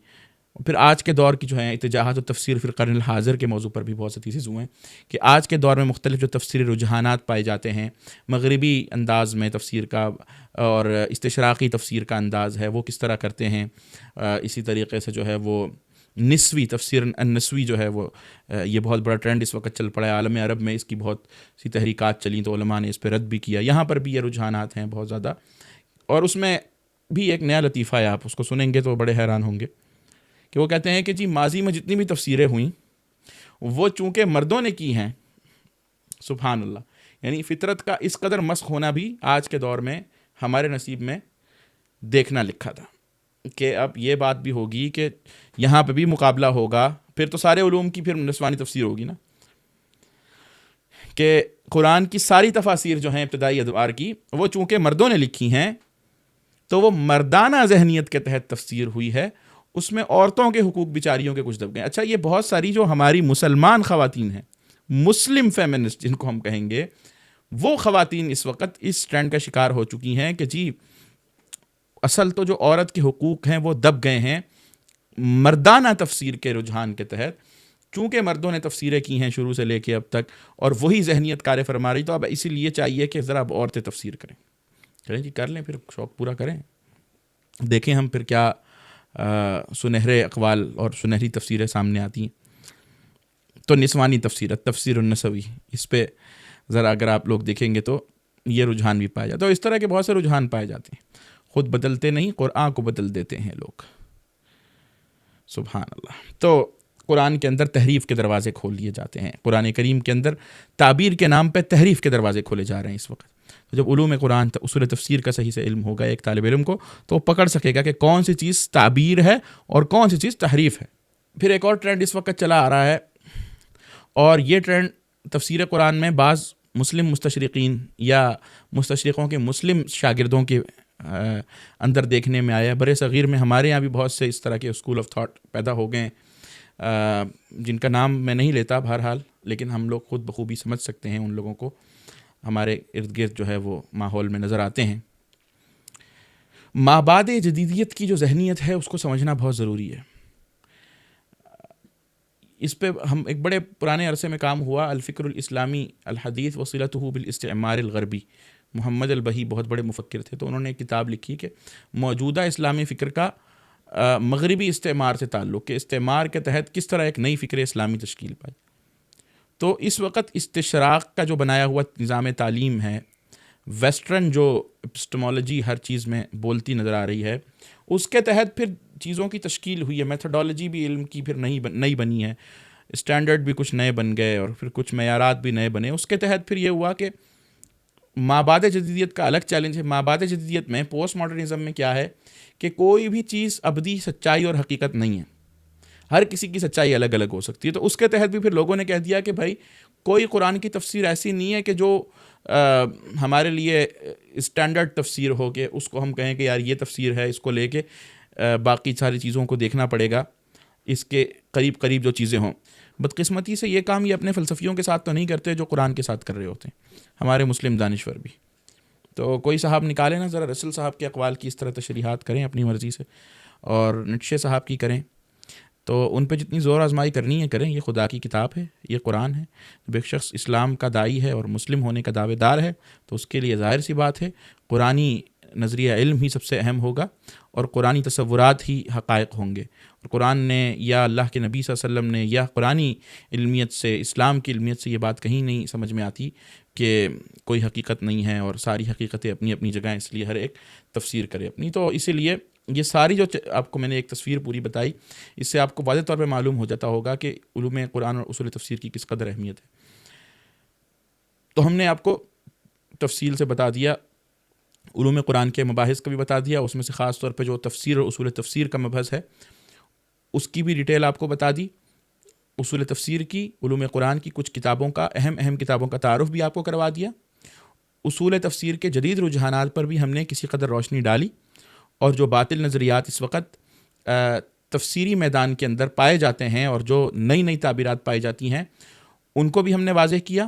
Speaker 1: پھر آج کے دور کی جو ہیں اتجاہات التفسیر فی القرن الحاضر کے موضوع پر بھی بہت سی تھیسز ہوئے ہیں کہ آج کے دور میں مختلف جو تفسیری رجحانات پائے جاتے ہیں، مغربی انداز میں تفسیر کا اور استشراقی تفسیر کا انداز ہے وہ کس طرح کرتے ہیں۔ اسی طریقے سے جو ہے وہ نسوی تفسیر النسوی جو ہے وہ یہ بہت بڑا ٹرینڈ اس وقت چل پڑا ہے عالم عرب میں، اس کی بہت سی تحریکات چلیں تو علماء نے اس پہ رد بھی کیا۔ یہاں پر بھی یہ رجحانات ہیں بہت زیادہ، اور اس میں بھی ایک نیا لطیفہ ہے، آپ اس کو سنیں گے تو بڑے حیران ہوں گے کہ وہ کہتے ہیں کہ جی ماضی میں جتنی بھی تفسیریں ہوئیں وہ چونکہ مردوں نے کی ہیں، سبحان اللہ، یعنی فطرت کا اس قدر مسخ ہونا بھی آج کے دور میں ہمارے نصیب میں دیکھنا لکھا تھا کہ اب یہ بات بھی ہوگی کہ یہاں پہ بھی مقابلہ ہوگا، پھر تو سارے علوم کی پھر نسوانی تفسیر ہوگی نا، کہ قرآن کی ساری تفاسیر جو ہیں ابتدائی ادوار کی وہ چونکہ مردوں نے لکھی ہیں تو وہ مردانہ ذہنیت کے تحت تفسیر ہوئی ہے، اس میں عورتوں کے حقوق بیچاریوں کے کچھ دب گئے۔ اچھا، یہ بہت ساری جو ہماری مسلمان خواتین ہیں، مسلم فیمنسٹ جن کو ہم کہیں گے، وہ خواتین اس وقت اس ٹرینڈ کا شکار ہو چکی ہیں کہ جی اصل تو جو عورت کے حقوق ہیں وہ دب گئے ہیں مردانہ تفسیر کے رجحان کے تحت، چونکہ مردوں نے تفسیریں کی ہیں شروع سے لے کے اب تک، اور وہی ذہنیت کار فرما رہی، تو اب اسی لیے چاہیے کہ ذرا اب عورتیں تفسیر کریں جی، کر لیں، پھر شوق پورا کریں، دیکھیں ہم پھر کیا سنہرے اقوال اور سنہری تفسیریں سامنے آتی ہیں۔ تو نسوانی تفسیر، تفسیر النسوی، اس پہ ذرا اگر آپ لوگ دیکھیں گے تو یہ رجحان بھی پایا جاتا ہے، تو اس طرح کے بہت سے رجحان پائے جاتے ہیں۔ خود بدلتے نہیں، قرآن کو بدل دیتے ہیں لوگ، سبحان اللہ۔ تو قرآن کے اندر تحریف کے دروازے کھول دیے جاتے ہیں، قرآن کریم کے اندر تعبیر کے نام پہ تحریف کے دروازے کھولے جا رہے ہیں اس وقت۔ تو جب علوم قرآن اصول تفسیر کا صحیح سے علم ہوگا ایک طالب علم کو، تو وہ پکڑ سکے گا کہ کون سی چیز تعبیر ہے اور کون سی چیز تحریف ہے۔ پھر ایک اور ٹرینڈ اس وقت چلا آ رہا ہے، اور یہ ٹرینڈ تفسیر قرآن میں بعض مسلم مستشرقین یا مستشرقوں کے مسلم شاگردوں کے اندر دیکھنے میں آیا ہے. بر صغیر میں ہمارے یہاں بھی بہت سے اس طرح کے اسکول آف تھاٹ پیدا ہو گئے ہیں جن کا نام میں نہیں لیتا بہرحال, لیکن ہم لوگ خود بخوبی سمجھ سکتے ہیں ان لوگوں کو, ہمارے ارد گرد جو ہے وہ ماحول میں نظر آتے ہیں. مابعد جدیدیت کی جو ذہنیت ہے اس کو سمجھنا بہت ضروری ہے. اس پہ ہم ایک بڑے پرانے عرصے میں کام ہوا, الفکر الاسلامی الحدیث وصلتہ بالاستعمار الغربی. محمد البہی بہت بڑے مفکر تھے, تو انہوں نے ایک کتاب لکھی کہ موجودہ اسلامی فکر کا مغربی استعمار سے تعلق, کہ استعمار کے تحت کس طرح ایک نئی فکر اسلامی تشکیل پائے. تو اس وقت استشراق کا جو بنایا ہوا نظام تعلیم ہے, ویسٹرن جو اپسٹمالوجی ہر چیز میں بولتی نظر آ رہی ہے, اس کے تحت پھر چیزوں کی تشکیل ہوئی ہے. میتھڈالوجی بھی علم کی پھر نئی بنی ہے, اسٹینڈرڈ بھی کچھ نئے بن گئے اور پھر کچھ معیارات بھی نئے بنے. اس کے تحت پھر یہ ہوا کہ مابعد جدیدیت کا الگ چیلنج ہے. مابعد جدیدیت میں پوسٹ ماڈرنزم میں کیا ہے کہ کوئی بھی چیز ابدی سچائی اور حقیقت نہیں ہے, ہر کسی کی سچائی الگ الگ ہو سکتی ہے. تو اس کے تحت بھی پھر لوگوں نے کہہ دیا کہ بھائی کوئی قرآن کی تفسیر ایسی نہیں ہے کہ جو ہمارے لیے اسٹینڈرڈ تفسیر ہو, کہ اس کو ہم کہیں کہ یار یہ تفسیر ہے, اس کو لے کے باقی ساری چیزوں کو دیکھنا پڑے گا, اس کے قریب قریب جو چیزیں ہوں. بدقسمتی سے یہ کام یہ اپنے فلسفیوں کے ساتھ تو نہیں کرتے جو قرآن کے ساتھ کر رہے ہوتے ہیں ہمارے مسلم دانشور بھی. تو کوئی صاحب نکالیں نا ذرا, رسل صاحب کے اقوال کی اس طرح تشریحات کریں اپنی مرضی سے, اور نیٹشے صاحب کی کریں, تو ان پہ جتنی زور آزمائی کرنی ہے کریں. یہ خدا کی کتاب ہے, یہ قرآن ہے. جب ایک شخص اسلام کا داعی ہے اور مسلم ہونے کا دعوے دار ہے تو اس کے لیے ظاہر سی بات ہے قرآنی نظریہ علم ہی سب سے اہم ہوگا, اور قرآنی تصورات ہی حقائق ہوں گے. اور قرآن نے یا اللہ کے نبی صلی اللہ علیہ وسلم نے یا قرآنی علمیت سے, اسلام کی علمیت سے یہ بات کہیں نہیں سمجھ میں آتی کہ کوئی حقیقت نہیں ہے اور ساری حقیقتیں اپنی اپنی جگہ, اس لیے ہر ایک تفسیر کرے اپنی. تو اسی لیے یہ ساری جو آپ کو میں نے ایک تصویر پوری بتائی, اس سے آپ کو واضح طور پہ معلوم ہو جاتا ہوگا کہ علوم قرآن اور اصول تفسیر کی کس قدر اہمیت ہے. تو ہم نے آپ کو تفصیل سے بتا دیا, علوم قرآن کے مباحث کا بھی بتا دیا, اس میں سے خاص طور پہ جو تفسیر اور اصول تفسیر کا مبحث ہے اس کی بھی ڈیٹیل آپ کو بتا دی, اصول تفسیر کی, علوم قرآن کی کچھ کتابوں کا, اہم کتابوں کا تعارف بھی آپ کو کروا دیا, اصول تفسیر کے جدید رجحانات پر بھی ہم نے کسی قدر روشنی ڈالی, اور جو باطل نظریات اس وقت تفسیری میدان کے اندر پائے جاتے ہیں اور جو نئی تعبیرات پائی جاتی ہیں ان کو بھی ہم نے واضح کیا,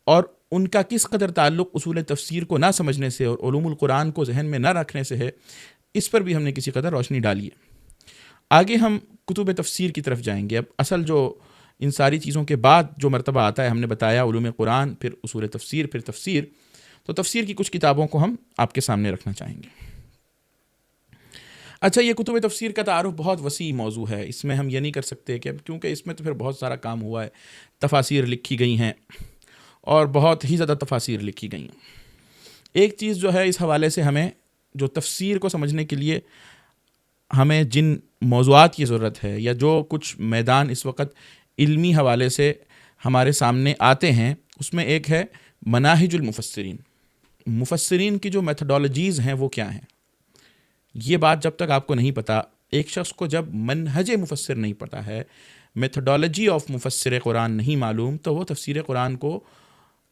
Speaker 1: اور ان کا کس قدر تعلق اصول تفسیر کو نہ سمجھنے سے اور علوم القرآن کو ذہن میں نہ رکھنے سے ہے, اس پر بھی ہم نے کسی قدر روشنی ڈالی ہے. آگے ہم کتب تفسیر کی طرف جائیں گے. اب اصل جو ان ساری چیزوں کے بعد جو مرتبہ آتا ہے, ہم نے بتایا علوم قرآن, پھر اصول تفسیر, پھر تفسیر. تو تفسیر کی کچھ کتابوں کو ہم آپ کے سامنے رکھنا چاہیں گے. اچھا, یہ کتب تفسیر کا تعارف بہت وسیع موضوع ہے, اس میں ہم یہ نہیں کر سکتے کہ کیونکہ اس میں تو پھر بہت سارا کام ہوا ہے, تفاسیر لکھی گئی ہیں اور بہت ہی زیادہ تفاسیر لکھی گئی ہیں. ایک چیز جو ہے اس حوالے سے ہمیں جو تفسیر کو سمجھنے کے لیے ہمیں جن موضوعات کی ضرورت ہے, یا جو کچھ میدان اس وقت علمی حوالے سے ہمارے سامنے آتے ہیں, اس میں ایک ہے مناہج المفسرین. مفسرین کی جو میتھڈالوجیز ہیں وہ کیا ہیں. یہ بات جب تک آپ کو نہیں پتہ, ایک شخص کو جب منہج مفسر نہیں پتہ ہے, میتھڈالوجی آف مفسر قرآن نہیں معلوم, تو وہ تفسیر قرآن کو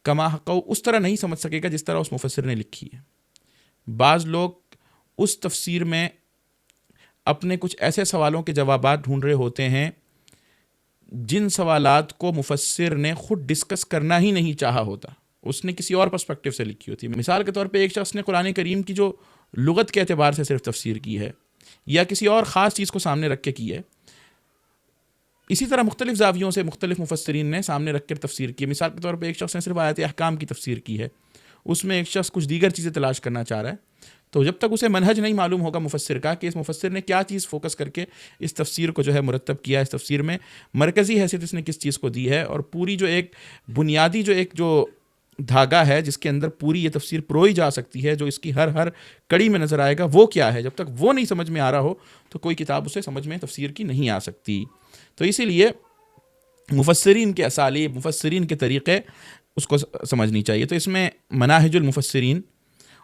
Speaker 1: کما حق اس طرح نہیں سمجھ سکے گا جس طرح اس مفسر نے لکھی ہے. بعض لوگ اس تفسیر میں اپنے کچھ ایسے سوالوں کے جوابات ڈھونڈ رہے ہوتے ہیں جن سوالات کو مفسر نے خود ڈسکس کرنا ہی نہیں چاہا ہوتا, اس نے کسی اور پرسپیکٹیو سے لکھی ہوتی ہے. مثال کے طور پہ ایک شخص نے قرآن کریم کی جو لغت کے اعتبار سے صرف تفسیر کی ہے, یا کسی اور خاص چیز کو سامنے رکھ کے کی ہے, اسی طرح مختلف زاویوں سے مختلف مفسرین نے سامنے رکھ کر تفسیر کی. مثال کے طور پہ ایک شخص نے صرف آیات احکام کی تفسیر کی ہے, اس میں ایک شخص کچھ دیگر چیزیں تلاش کرنا چاہ رہا ہے, تو جب تک اسے منہج نہیں معلوم ہوگا مفسر کا کہ اس مفسر نے کیا چیز فوکس کر کے اس تفسیر کو جو ہے مرتب کیا, اس تفسیر میں مرکزی حیثیت اس نے کس چیز کو دی ہے, اور پوری جو ایک بنیادی جو دھاگا ہے جس کے اندر پوری یہ تفسیر پروئی جا سکتی ہے, جو اس کی ہر کڑی میں نظر آئے گا, وہ کیا ہے, جب تک وہ نہیں سمجھ میں آ رہا ہو تو کوئی کتاب اسے سمجھ میں تفسیر کی نہیں آ سکتی. تو اسی لیے مفسرین کے اسالیب, مفسرین کے طریقے اس کو سمجھنی چاہیے. تو اس میں مناہج المفسرین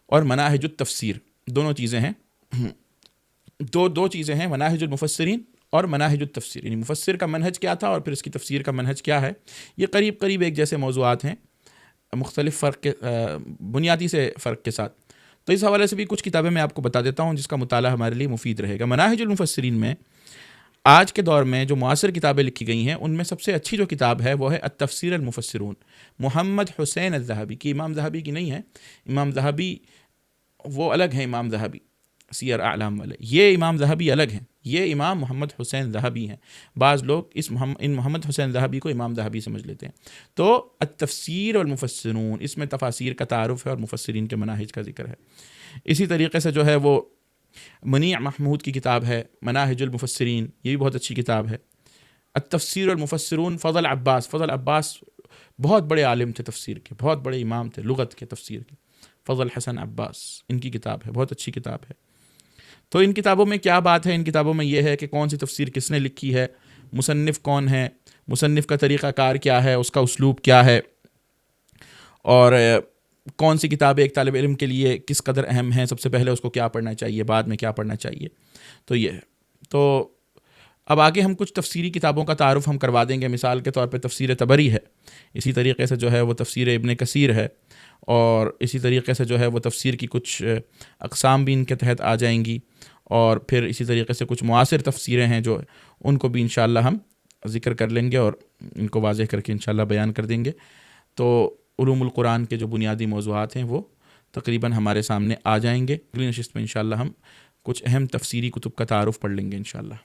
Speaker 1: اور مناہج التفسیر دونوں چیزیں ہیں, دو چیزیں ہیں, مناہج المفسرین اور مناہج التفسیر. یعنی مفسر کا منہج کیا تھا اور پھر اس کی تفسیر کا منہج کیا ہے. یہ قریب ایک جیسے موضوعات ہیں. مختلف فرق کے بنیادی سے فرق کے ساتھ. تو اس حوالے سے بھی کچھ کتابیں میں آپ کو بتا دیتا ہوں جس کا مطالعہ ہمارے لیے مفید رہے گا. مناہج المفسرین میں آج کے دور میں جو معاصر کتابیں لکھی گئی ہیں ان میں سب سے اچھی جو کتاب ہے وہ ہے التفسیر المفسرون، محمد حسین الذہبی کی. امام ذہبی کی نہیں ہے، امام ذہبی وہ الگ ہیں، امام ذہبی سیر اعلام والے، یہ امام ذہبی الگ ہیں، یہ امام محمد حسین ذہبی ہیں. بعض لوگ ان محمد حسین ذہبی کو امام ذہبی سمجھ لیتے ہیں. تو التفسیر والمفسرون، اس میں تفاسیر کا تعارف ہے اور مفسرین کے مناہج کا ذکر ہے. اسی طریقے سے جو ہے وہ منیع محمود کی کتاب ہے مناہج المفسرین، یہ بھی بہت اچھی کتاب ہے. التفسیر والمفسرون، فضل عباس بہت بڑے عالم تھے تفسیر کے، بہت بڑے امام تھے لغت کے تفسیر کے، فضل حسن عباس، ان کی کتاب ہے، بہت اچھی کتاب ہے. تو ان کتابوں میں کیا بات ہے؟ ان کتابوں میں یہ ہے کہ کون سی تفسیر کس نے لکھی ہے، مصنف کون ہے، مصنف کا طریقہ کار کیا ہے، اس کا اسلوب کیا ہے، اور کون سی کتابیں ایک طالب علم کے لیے کس قدر اہم ہیں، سب سے پہلے اس کو کیا پڑھنا چاہیے، بعد میں کیا پڑھنا چاہیے. تو یہ ہے. تو اب آگے ہم کچھ تفسیری کتابوں کا تعارف ہم کروا دیں گے. مثال کے طور پہ تفسیر طبری ہے، اسی طریقے سے جو ہے وہ تفسیر ابن کثیر ہے، اور اسی طریقے سے جو ہے وہ تفسیر کی کچھ اقسام بھی ان کے تحت آ جائیں گی. اور پھر اسی طریقے سے کچھ معاصر تفسیریں ہیں جو ان کو بھی انشاءاللہ ہم ذکر کر لیں گے اور ان کو واضح کر کے انشاءاللہ بیان کر دیں گے. تو علوم القرآن کے جو بنیادی موضوعات ہیں وہ تقریباً ہمارے سامنے آ جائیں گے. اگلی نشست میں انشاءاللہ ہم کچھ اہم تفسیری کتب کا تعارف پڑھ لیں گے انشاءاللہ.